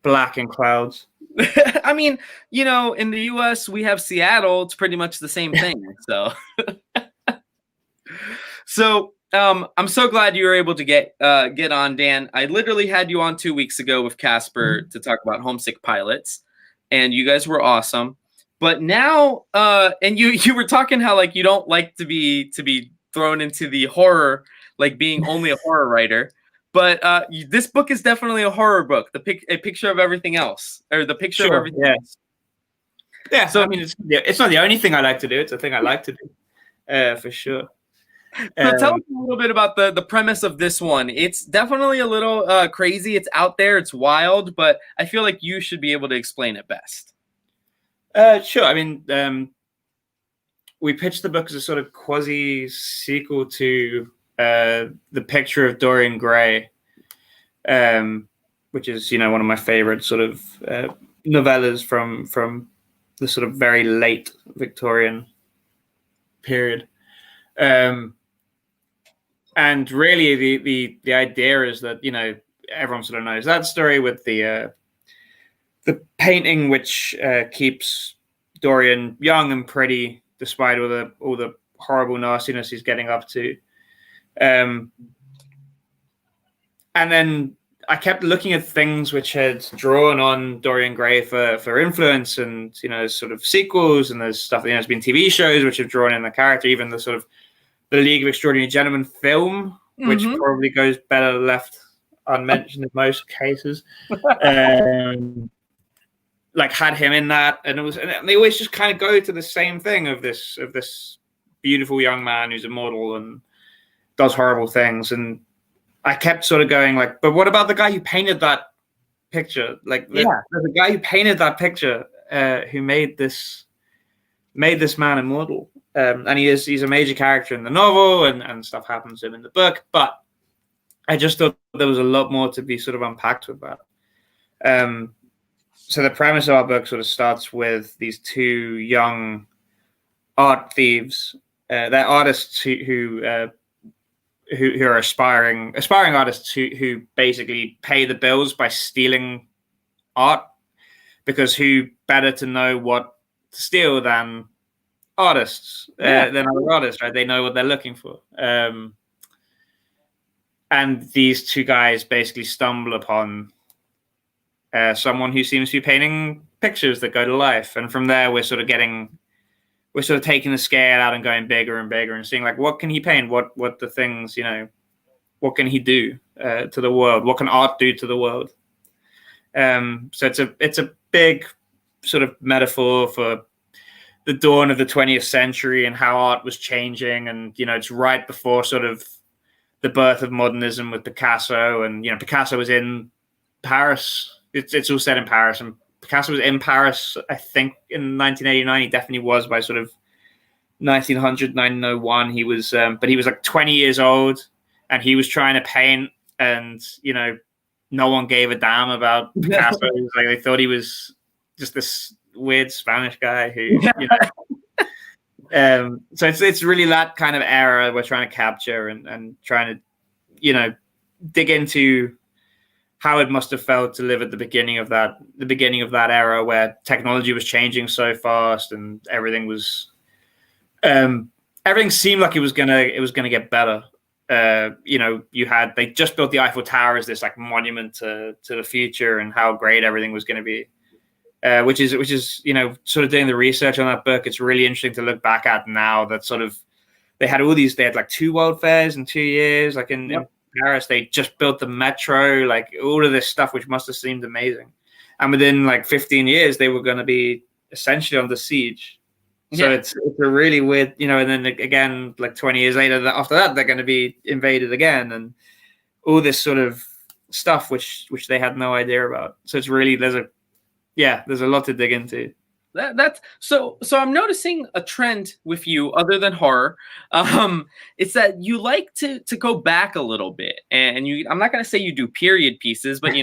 black and clouds. I mean, in the U.S. we have Seattle. It's pretty much the same thing. So, I'm so glad you were able to get on, Dan. I literally had you on 2 weeks ago with Casper to talk about homesick pilots, and you guys were awesome. But now, and you were talking how like you don't like to be thrown into the horror, like being only a horror writer. But this book is definitely a horror book. A picture of everything else, or the picture of everything else. Yeah. So I mean, it's not the only thing I like to do. It's a thing I like to do, for sure. So tell us a little bit about the premise of this one. It's definitely a little crazy. It's out there. It's wild, but I feel like you should be able to explain it best. Sure. I mean, we pitched the book as a sort of quasi sequel to The Picture of Dorian Gray, which is one of my favorite sort of novellas from the sort of very late Victorian period. And really the idea is that everyone sort of knows that story with the painting which keeps Dorian young and pretty despite all the horrible nastiness he's getting up to. And then I kept looking at things which had drawn on Dorian Gray for influence, and sort of sequels, and there's stuff there's been TV shows which have drawn in the character, even the sort of the League of Extraordinary Gentlemen film, which probably goes better left unmentioned in most cases. Like had him in that, and they always just kind of go to the same thing of this beautiful young man who's immortal and does horrible things. And I kept sort of going like, but what about the guy who painted that picture? Like there's a guy who painted that picture who made this man immortal. And he's a major character in the novel, and stuff happens to him in the book. But I just thought there was a lot more to be sort of unpacked with that. So the premise of our book sort of starts with these two young art thieves. They're artists who are aspiring artists who basically pay the bills by stealing art, because who better to know what to steal than artists, than other artists, right? They know what they're looking for. And these two guys basically stumble upon someone who seems to be painting pictures that go to life. And from there, we're sort of taking the scale out and going bigger and bigger and seeing like, what can he paint? What the things, what can he do to the world? What can art do to the world? So it's a big sort of metaphor for the dawn of the 20th century and how art was changing. And, it's right before sort of the birth of modernism with Picasso. And, Picasso was in Paris. It's all set in Paris. And Picasso was in Paris, I think, in 1989. He definitely was by sort of 1900, 1901. He was, but he was like 20 years old, and he was trying to paint, and, no one gave a damn about Picasso. It was like they thought he was just this weird Spanish guy who, so it's really that kind of era we're trying to capture, and trying to, dig into how it must have felt to live at the beginning of that era where technology was changing so fast, and everything seemed like it was gonna get better. They just built the Eiffel Tower as this like monument to the future and how great everything was going to be. Which is sort of doing the research on that book. It's really interesting to look back at now that sort of they had like 2 world fairs in 2 years, like in Paris. They just built the metro, like all of this stuff, which must have seemed amazing. And within like 15 years, they were going to be essentially under siege. So it's a really weird, and then again, like 20 years later, after that, they're going to be invaded again, and all this sort of stuff, which they had no idea about. So it's really, there's a lot to dig into. That's so I'm noticing a trend with you other than horror. It's that you like to go back a little bit, and I'm not going to say you do period pieces, but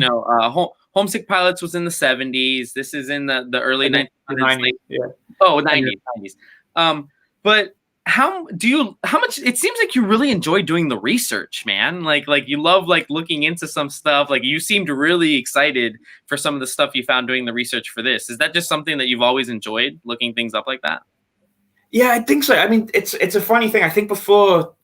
Homesick Pilots was in the 70s. This is in the early 1990s. 90s. Yeah. Oh, 90s. But how much it seems like you really enjoy doing the research, man. Like you love like looking into some stuff. Like you seemed really excited for some of the stuff you found doing the research for this. Is that just something that you've always enjoyed, looking things up like that? Yeah, I think so. I mean, it's a funny thing. I think before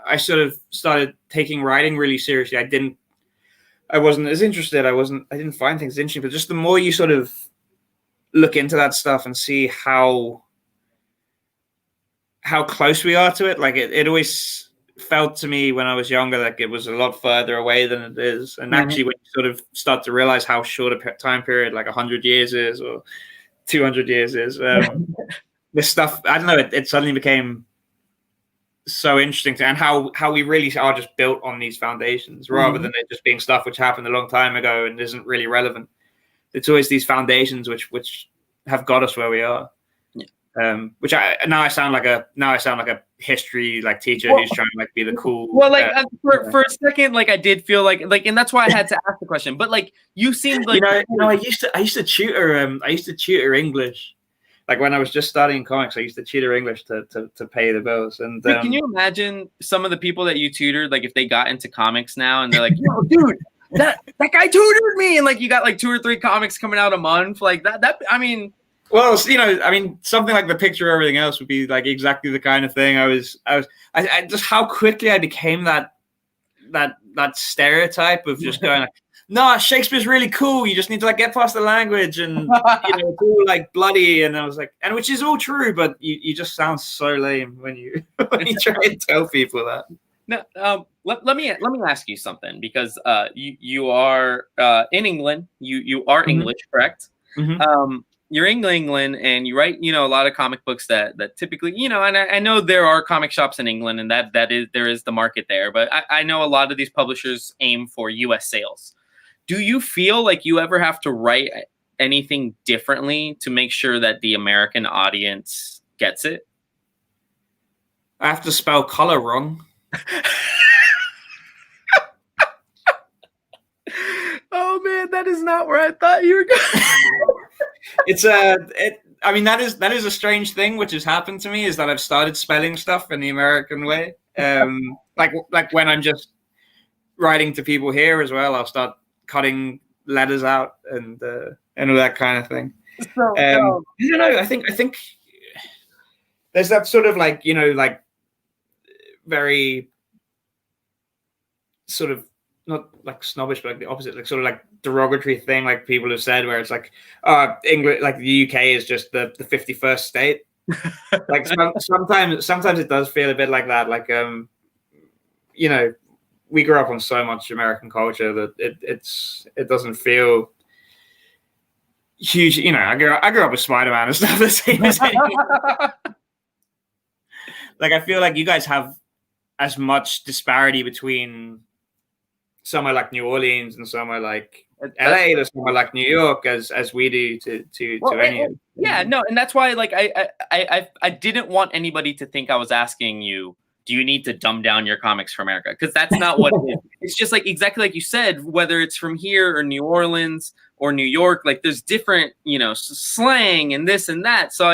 I sort of started taking writing really seriously, I wasn't as interested. I didn't find things interesting, but just the more you sort of look into that stuff and see how close we are to it, like it always felt to me when I was younger like it was a lot further away than it is. And actually, when you sort of start to realize how short a time period, like 100 years is, or 200 years is, this stuff, I don't know, it suddenly became so interesting and how we really are just built on these foundations rather than it just being stuff which happened a long time ago and isn't really relevant. It's always these foundations which have got us where we are. Which now I sound like a history like teacher who's trying to like be the cool. Well, like for a second, like I did feel like, and that's why I had to ask the question. But like you seemed like I used to tutor English. Like when I was just studying comics, I used to tutor English to pay the bills. And can you imagine some of the people that you tutored, like if they got into comics now and they're like, yo, dude, that guy tutored me, and like you got like 2 or 3 comics coming out a month, like that. I mean. Well, something like The Picture of Everything Else would be like exactly the kind of thing. I just how quickly I became that stereotype of just going like, no, Shakespeare's really cool. You just need to like get past the language and it's all like bloody. And I was like, and which is all true, but you just sound so lame when you try and tell people that. No, let me ask you something, because you are in England. You are English, correct? You're in England and you write, a lot of comic books that typically, and I know there are comic shops in England and there is the market there, but I know a lot of these publishers aim for US sales. Do you feel like you ever have to write anything differently to make sure that the American audience gets it? I have to spell color wrong. Oh man, that is not where I thought you were going. That is a strange thing which has happened to me, is that I've started spelling stuff in the American way. Like when I'm just writing to people here as well, I'll start cutting letters out and all that kind of thing. So, I don't know. I think there's that sort of like very sort of not like snobbish, but like the opposite, like sort of like derogatory thing, like people have said, where it's like, England, like the UK is just the 51st state. Like sometimes it does feel a bit like that. Like we grew up on so much American culture that it doesn't feel huge. I grew up with Spider-Man and stuff the same as anything. Like I feel like you guys have as much disparity between somewhere like New Orleans and somewhere like LA to somewhere like New York as we do to any. Yeah, no, and that's why like I didn't want anybody to think I was asking you, do you need to dumb down your comics for America? Because that's not what it is. It's just like exactly like you said, whether it's from here or New Orleans or New York, like there's different, slang and this and that. So,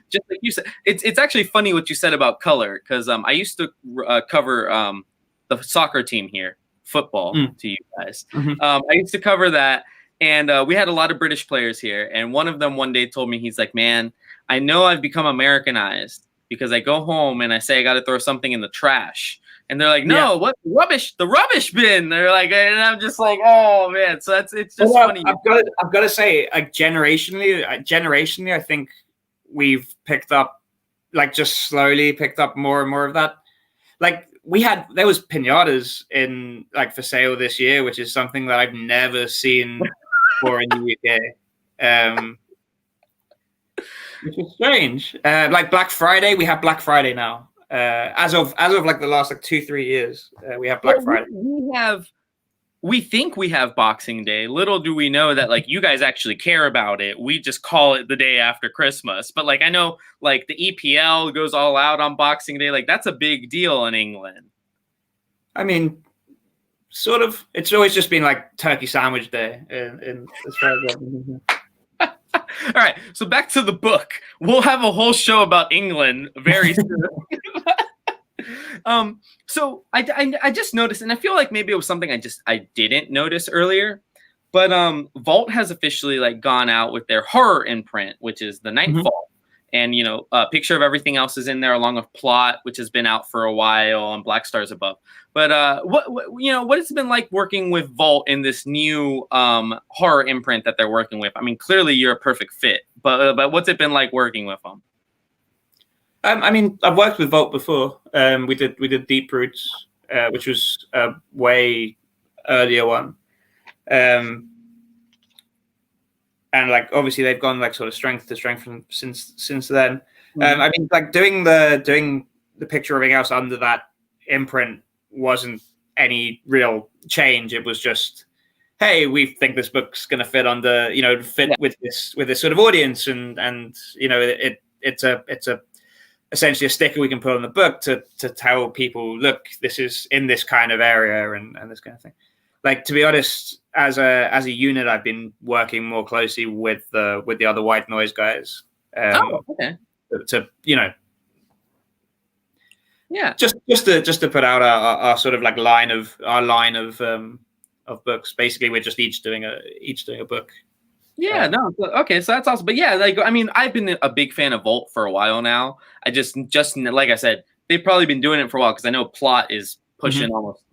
just like you said, it's actually funny what you said about color, because I used to cover the soccer team here, football to you guys. I used to cover that, and we had a lot of British players here. And one of them one day told me, he's like, man, I know I've become Americanized because I go home and I say I got to throw something in the trash. And they're like, no, what rubbish? The rubbish bin. They're like, and I'm just like, oh man. So it's just funny. I've got to say, like generationally, I think we've picked up, like just slowly picked up more and more of that. Like there was pinatas in like for sale this year, which is something that I've never seen before in the UK. Which is strange. Like Black Friday, we have Black Friday now. As of like the last like 2-3 years, we have Black Friday. We think we have Boxing Day. Little do we know that like you guys actually care about it. We just call it the day after Christmas. But like I know like the EPL goes all out on Boxing Day. Like that's a big deal in England. I mean, sort of. It's always just been like Turkey Sandwich Day in as far as All right, so back to the book. We'll have a whole show about England very soon. So I just noticed, and I feel like maybe it was something I didn't notice earlier, but Vault has officially like gone out with their horror imprint, which is the Nightfall, and a picture of everything else is in there along with Plot, which has been out for a while, and Black Stars Above. But what has it been like working with Vault in this new horror imprint that they're working with? I mean, clearly you're a perfect fit, but what's it been like working with them? I mean, I've worked with Vault before. We did Deep Roots, which was a way earlier one, and like obviously they've gone like sort of strength to strength since then. I mean, like doing the picture of everything else under that imprint wasn't any real change. It was just, hey, we think this book's going to fit under, with this sort of audience, and it's a essentially a sticker we can put on the book to tell people, look, this is in this kind of area and this kind of thing. Like, to be honest, as a unit, I've been working more closely with the other White Noise guys. Okay. To yeah, just to put out our sort of like line of books. Basically, we're just each doing a book. Yeah, no, okay, so that's awesome. But yeah, like I mean, I've been a big fan of Vault for a while now. I just like I said, they've probably been doing it for a while because I know Plot is pushing almost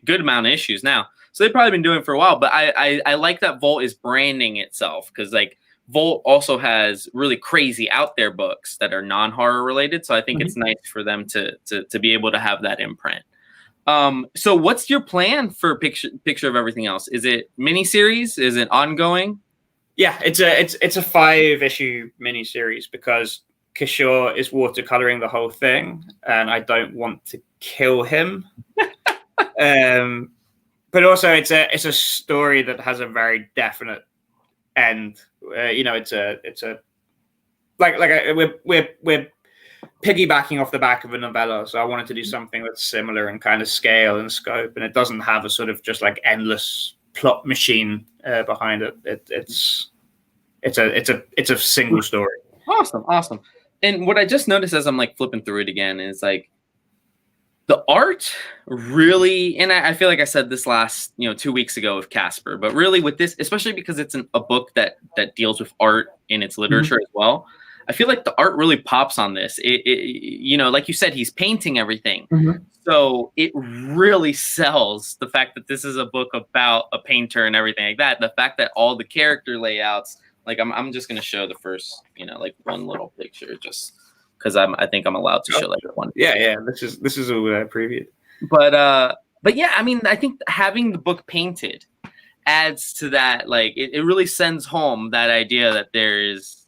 good amount of issues now. So they've probably been doing it for a while. But I like that Vault is branding itself, because like Vault also has really crazy out there books that are non-horror related. So I think it's nice for them to be able to have that imprint. So what's your plan for picture of everything else? Is it miniseries? Is it ongoing? Yeah, it's a 5-issue miniseries because Kishore is watercoloring the whole thing, and I don't want to kill him. But also, it's a story that has a very definite end. It's a we're piggybacking off the back of a novella, so I wanted to do something that's similar in kind of scale and scope, and it doesn't have a sort of just like endless plot machine behind it. It's a single story. Awesome. And what I just noticed as I'm like flipping through it again is like the art really, and I feel like I said this last 2 weeks ago with Casper, but really with this, especially because it's a book that deals with art in its literature as well. I feel like the art really pops on this. It like you said, he's painting everything. So it really sells the fact that this is a book about a painter and everything like that. The fact that all the character layouts, like I'm just gonna show the first, like one little picture, just because I think I'm allowed to show like one. Yeah. This is a preview. But yeah, I mean, I think having the book painted adds to that. Like it really sends home that idea that there is,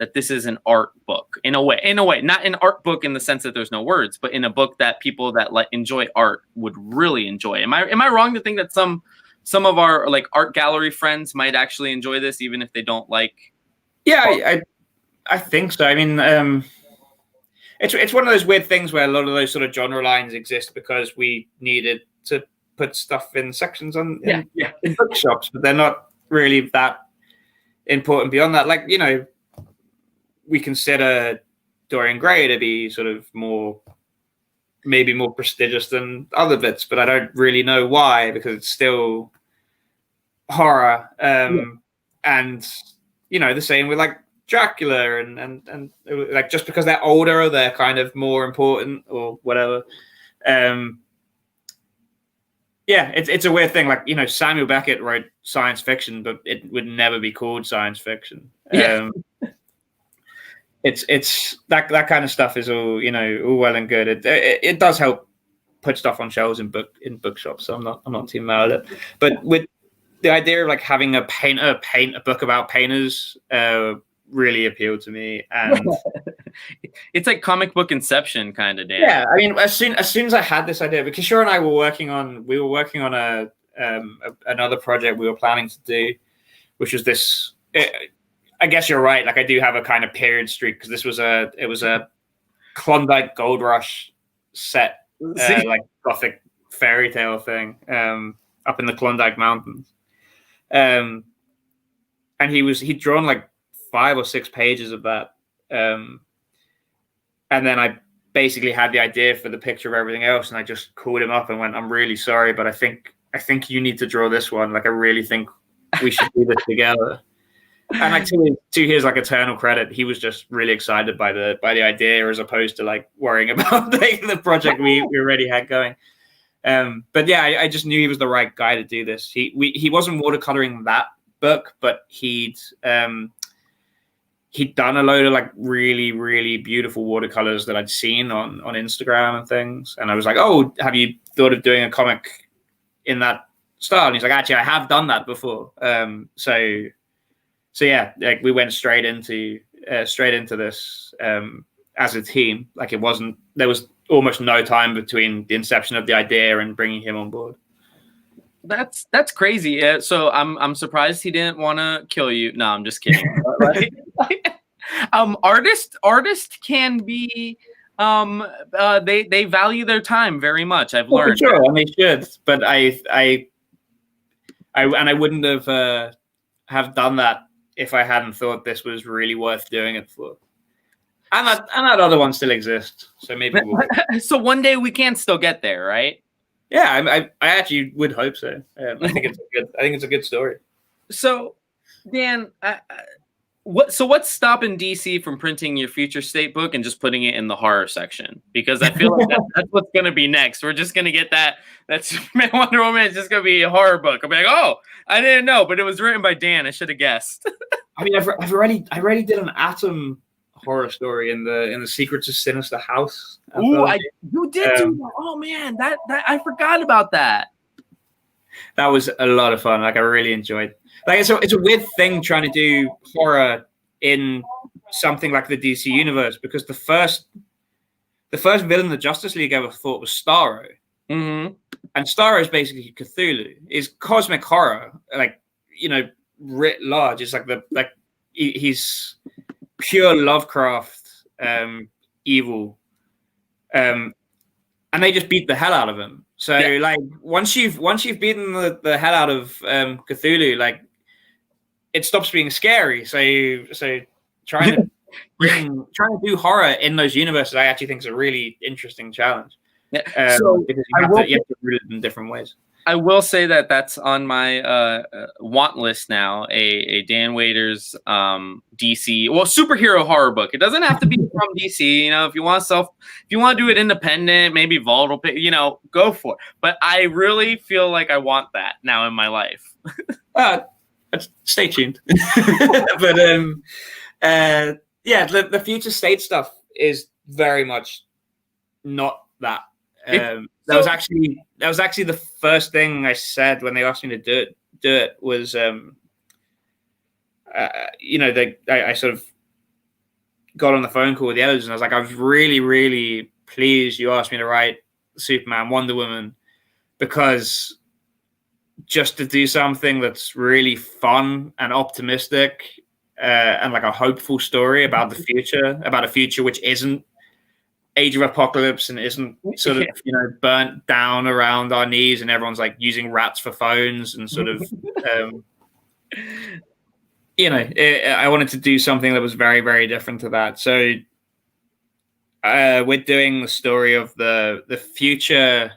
that this is an art book in a way, not an art book in the sense that there's no words, but in a book that people that enjoy art would really enjoy. Am I wrong to think that some of our like art gallery friends might actually enjoy this, even if they don't like? Yeah, I think so. I mean, it's one of those weird things where a lot of those sort of genre lines exist because we needed to put stuff in sections in bookshops, but they're not really that important beyond that. Like, we consider Dorian Gray to be sort of maybe more prestigious than other bits, but I don't really know why, because it's still horror. And the same with like Dracula and like, just because they're older, they're kind of more important or whatever. It's a weird thing. Like, Samuel Beckett wrote science fiction, but it would never be called science fiction. It's that kind of stuff is all all well and good. It does help put stuff on shelves in bookshops. So I'm not too mad at it. But with the idea of like having a painter paint a book about painters really appealed to me, and it's like comic book inception kind of, Dan. Yeah, I mean, as soon as I had this idea, because Kishore and I were working on another project we were planning to do, which was this. I guess you're right. Like, I do have a kind of period streak, because it was a Klondike Gold Rush set, like gothic fairy tale thing, up in the Klondike Mountains. and he'd drawn like 5 or 6 pages of that, and then I basically had the idea for the picture of everything else, and I just called him up and went, "I'm really sorry, but I think you need to draw this one. Like, I really think we should do this together." And like to his like eternal credit, he was just really excited by the idea, as opposed to like worrying about the project we already had going. But yeah, I just knew he was the right guy to do this. He wasn't watercoloring that book, but he'd done a load of like really, really beautiful watercolors that I'd seen on Instagram and things. And I was like, "Oh, have you thought of doing a comic in that style?" And he's like, "Actually, I have done that before." So yeah, like we went straight into this as a team. Like there was almost no time between the inception of the idea and bringing him on board. That's crazy. So I'm surprised he didn't want to kill you. No, I'm just kidding. Artists can be they value their time very much. I've learned. Sure, and they should. But I wouldn't have done that if I hadn't thought this was really worth doing it for. And that other one still exists, so maybe we'll... So one day we can still get there, right? Yeah, I actually would hope so. I think it's a good story. So, Dan, what's stopping DC from printing your Future State book and just putting it in the horror section? Because I feel like that's what's going to be next. We're just going to get that Superman Wonder Woman is just going to be a horror book. I'm like, oh, I didn't know, but it was written by Dan. I should have guessed. I mean, I already did an Atom horror story in the Secrets of Sinister House. Ooh, you did do that. Oh man, that I forgot about that. That was a lot of fun. Like, I really enjoyed. Like, it's a weird thing trying to do horror in something like the DC universe, because the first villain the Justice League ever thought was Starro. Mm-hmm. And Starro is basically Cthulhu. Is cosmic horror, like, writ large. It's like he's pure Lovecraft evil, and they just beat the hell out of him. So like once you've beaten the hell out of Cthulhu, like, it stops being scary. So trying to do horror in those universes, I actually think is a really interesting challenge. Because you have to root it in different ways. I will say that that's on my want list now. A Dan Waiters DC, superhero horror book. It doesn't have to be from DC. If you want to do it independent, maybe volatile, go for it. But I really feel like I want that now in my life. Stay tuned. But the Future State stuff is very much not that. That was actually the first thing I said when they asked me to do it was I sort of got on the phone call with the editors, and I was like, I was really, really pleased you asked me to write Superman, Wonder Woman, because just to do something that's really fun and optimistic and like a hopeful story about the future, about a future which isn't Age of Apocalypse and isn't sort of burnt down around our knees and everyone's like using rats for phones and sort of I wanted to do something that was very, very different to that. So we're doing the story of the future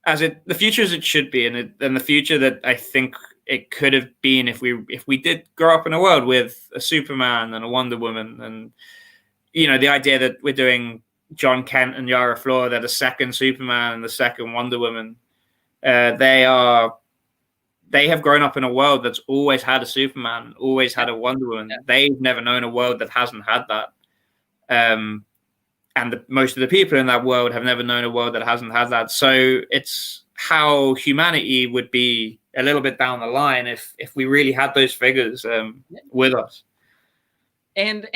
as it should be, and the future that I think it could have been if we did grow up in a world with a Superman and a Wonder Woman, and the idea that we're doing John Kent and Yara Flor, they're the second Superman and the second Wonder Woman. They have grown up in a world that's always had a Superman, always had a Wonder Woman. Yeah. They've never known a world that hasn't had that. And most of the people in that world have never known a world that hasn't had that. So it's how humanity would be a little bit down the line if we really had those figures with us. And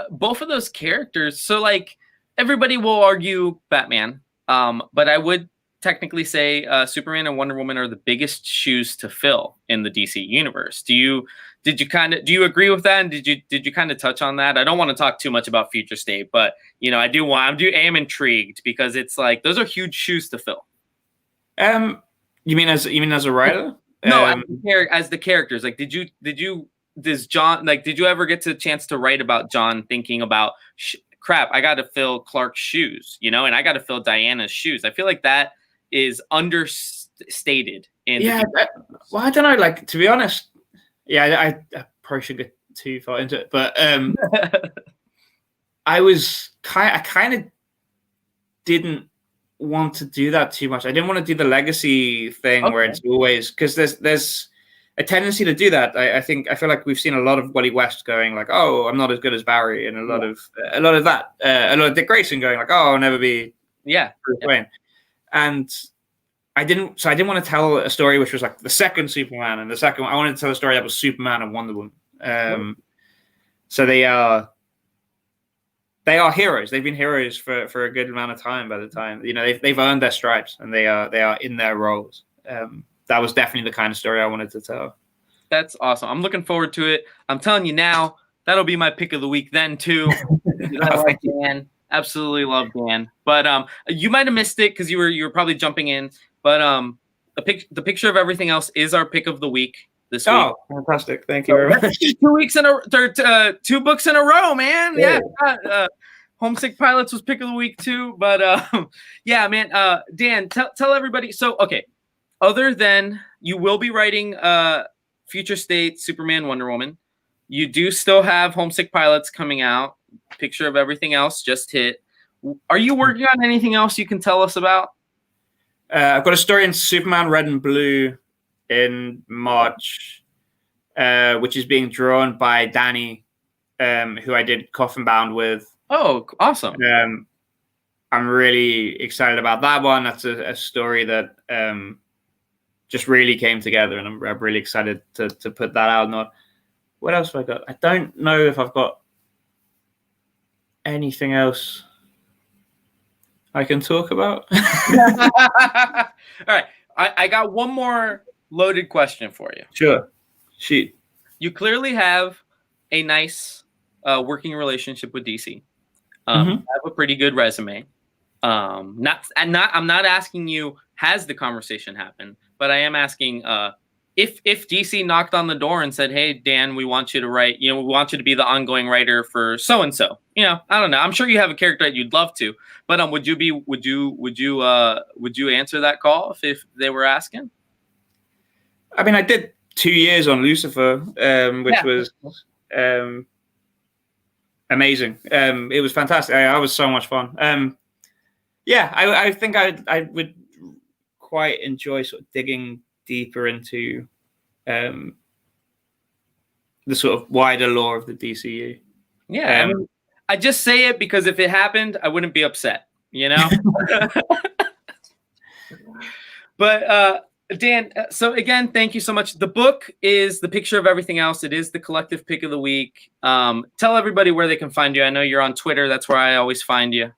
both of those characters, so like everybody will argue Batman, but I would technically say Superman and Wonder Woman are the biggest shoes to fill in the DC universe. Do you agree with that? And did you kind of touch on that? I don't want to talk too much about Future State, but I am intrigued because it's like those are huge shoes to fill. You mean as a writer? No, as the characters. Like, did you does John, like, did you ever get to a chance to write about John thinking about, crap, I got to fill Clark's shoes, you know, and I got to fill Diana's shoes? I feel like that is understated. Well, I don't know. Like, to be honest, I probably should get too far into it, but I kind of didn't want to do that too much. I didn't want to do the legacy thing where it's always, because there's a tendency to do that. I feel like we've seen a lot of Wally West going like, oh, I'm not as good as Barry, and a lot of Dick Grayson going like, oh, I'll never be Bruce Wayne. And I didn't want to tell a story which was like the second Superman and the second one. I wanted to tell a story that was Superman and Wonder Woman. So they are heroes. They've been heroes for a good amount of time. By the time, you know, they've earned their stripes, and they are in their roles. That was definitely the kind of story I wanted to tell. That's awesome. I'm looking forward to it. I'm telling you now, that'll be my pick of the week then too. I like Dan. Absolutely love Dan. But you might have missed it because you were probably jumping in. But the picture of everything else is our pick of the week this week. Oh, fantastic! Thank you very much. 2 weeks in a 2 books in a row, man. Yeah. Homesick Pilots was pick of the week too. But yeah, man. Dan, tell everybody. So okay, other than you will be writing Future State, Superman, Wonder Woman, you do still have Homesick Pilots coming out. Picture of everything else just hit. Are you working on anything else you can tell us about? I've got a story in Superman Red and Blue in March, which is being drawn by Danny, who I did Coffin Bound with. Oh, awesome. I'm really excited about that one. That's a story that just really came together, and I'm really excited to put that out. Not what else have I got? I don't know if I've got anything else I can talk about. All right. I got one more loaded question for you. Sure. Shoot. You clearly have a nice working relationship with DC. You have a pretty good resume. I'm not asking you, has the conversation happened, but I am asking if DC knocked on the door and said, "Hey, Dan, we want you to write, we want you to be the ongoing writer for so and so." I don't know. I'm sure you have a character that you'd love to, but would you answer that call if they were asking? I mean, I did 2 years on Lucifer, which was amazing. It was fantastic. I was so much fun. I think I would quite enjoy sort of digging deeper into the sort of wider lore of the DCU. Yeah, I mean, I just say it because if it happened, I wouldn't be upset, But Dan, so again, thank you so much. The book is The Picture of Everything Else. It is the collective pick of the week. Tell everybody where they can find you. I know you're on Twitter. That's where I always find you.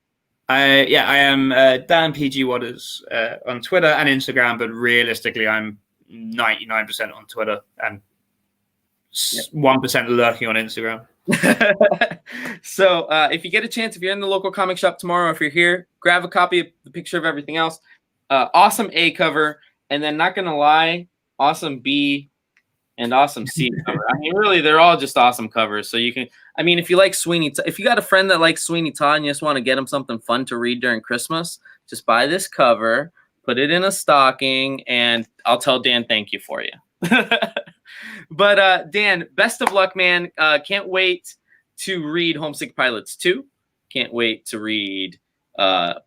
I am Dan PG Waters on Twitter and Instagram, but realistically, I'm 99% on Twitter and 1% lurking on Instagram. So if you get a chance, if you're in the local comic shop tomorrow, if you're here, grab a copy of The Picture of Everything Else. Awesome A cover, and then not gonna lie, awesome B and awesome C cover. I mean, really, they're all just awesome covers. So you can, I mean, if you like if you got a friend that likes Sweeney Todd and you just want to get him something fun to read during Christmas, just buy this cover, put it in a stocking, and I'll tell Dan thank you for you. But Dan, best of luck, man. Can't wait to read Homesick Pilots 2. Can't wait to read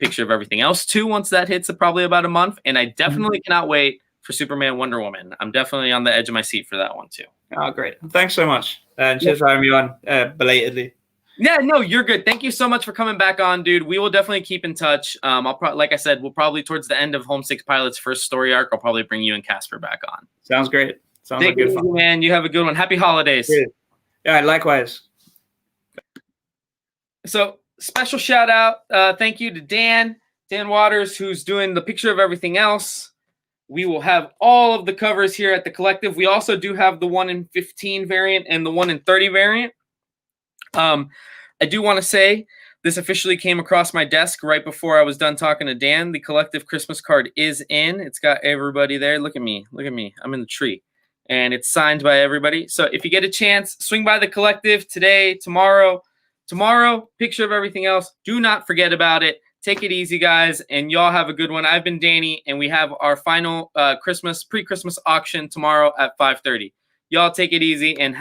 Picture of Everything Else 2 once that hits probably about a month. And I definitely cannot wait for Superman Wonder Woman. I'm definitely on the edge of my seat for that one too. Oh, great. Thanks so much. And cheers for having me on belatedly. Yeah, no, you're good. Thank you so much for coming back on, dude. We will definitely keep in touch. Like I said, we'll probably towards the end of Homesick Pilot's first story arc, I'll probably bring you and Casper back on. Sounds great. Sounds like good fun. Man, you have a good one. Happy holidays. Yeah, likewise. So special shout out. Thank you to Dan Waters, who's doing the Picture of Everything Else. We will have all of the covers here at the collective. We also do have the 1 in 15 variant and the 1 in 30 variant. I do want to say this officially came across my desk right before I was done talking to Dan. The collective Christmas card is in. It's got everybody there. Look at me. I'm in the tree. and it's signed by everybody. So if you get a chance, swing by the collective today, tomorrow, picture of everything else. Do not forget about it. Take it easy, guys, and y'all have a good one. I've been Danny, and we have our final pre-Christmas auction tomorrow at 5:30. Y'all take it easy and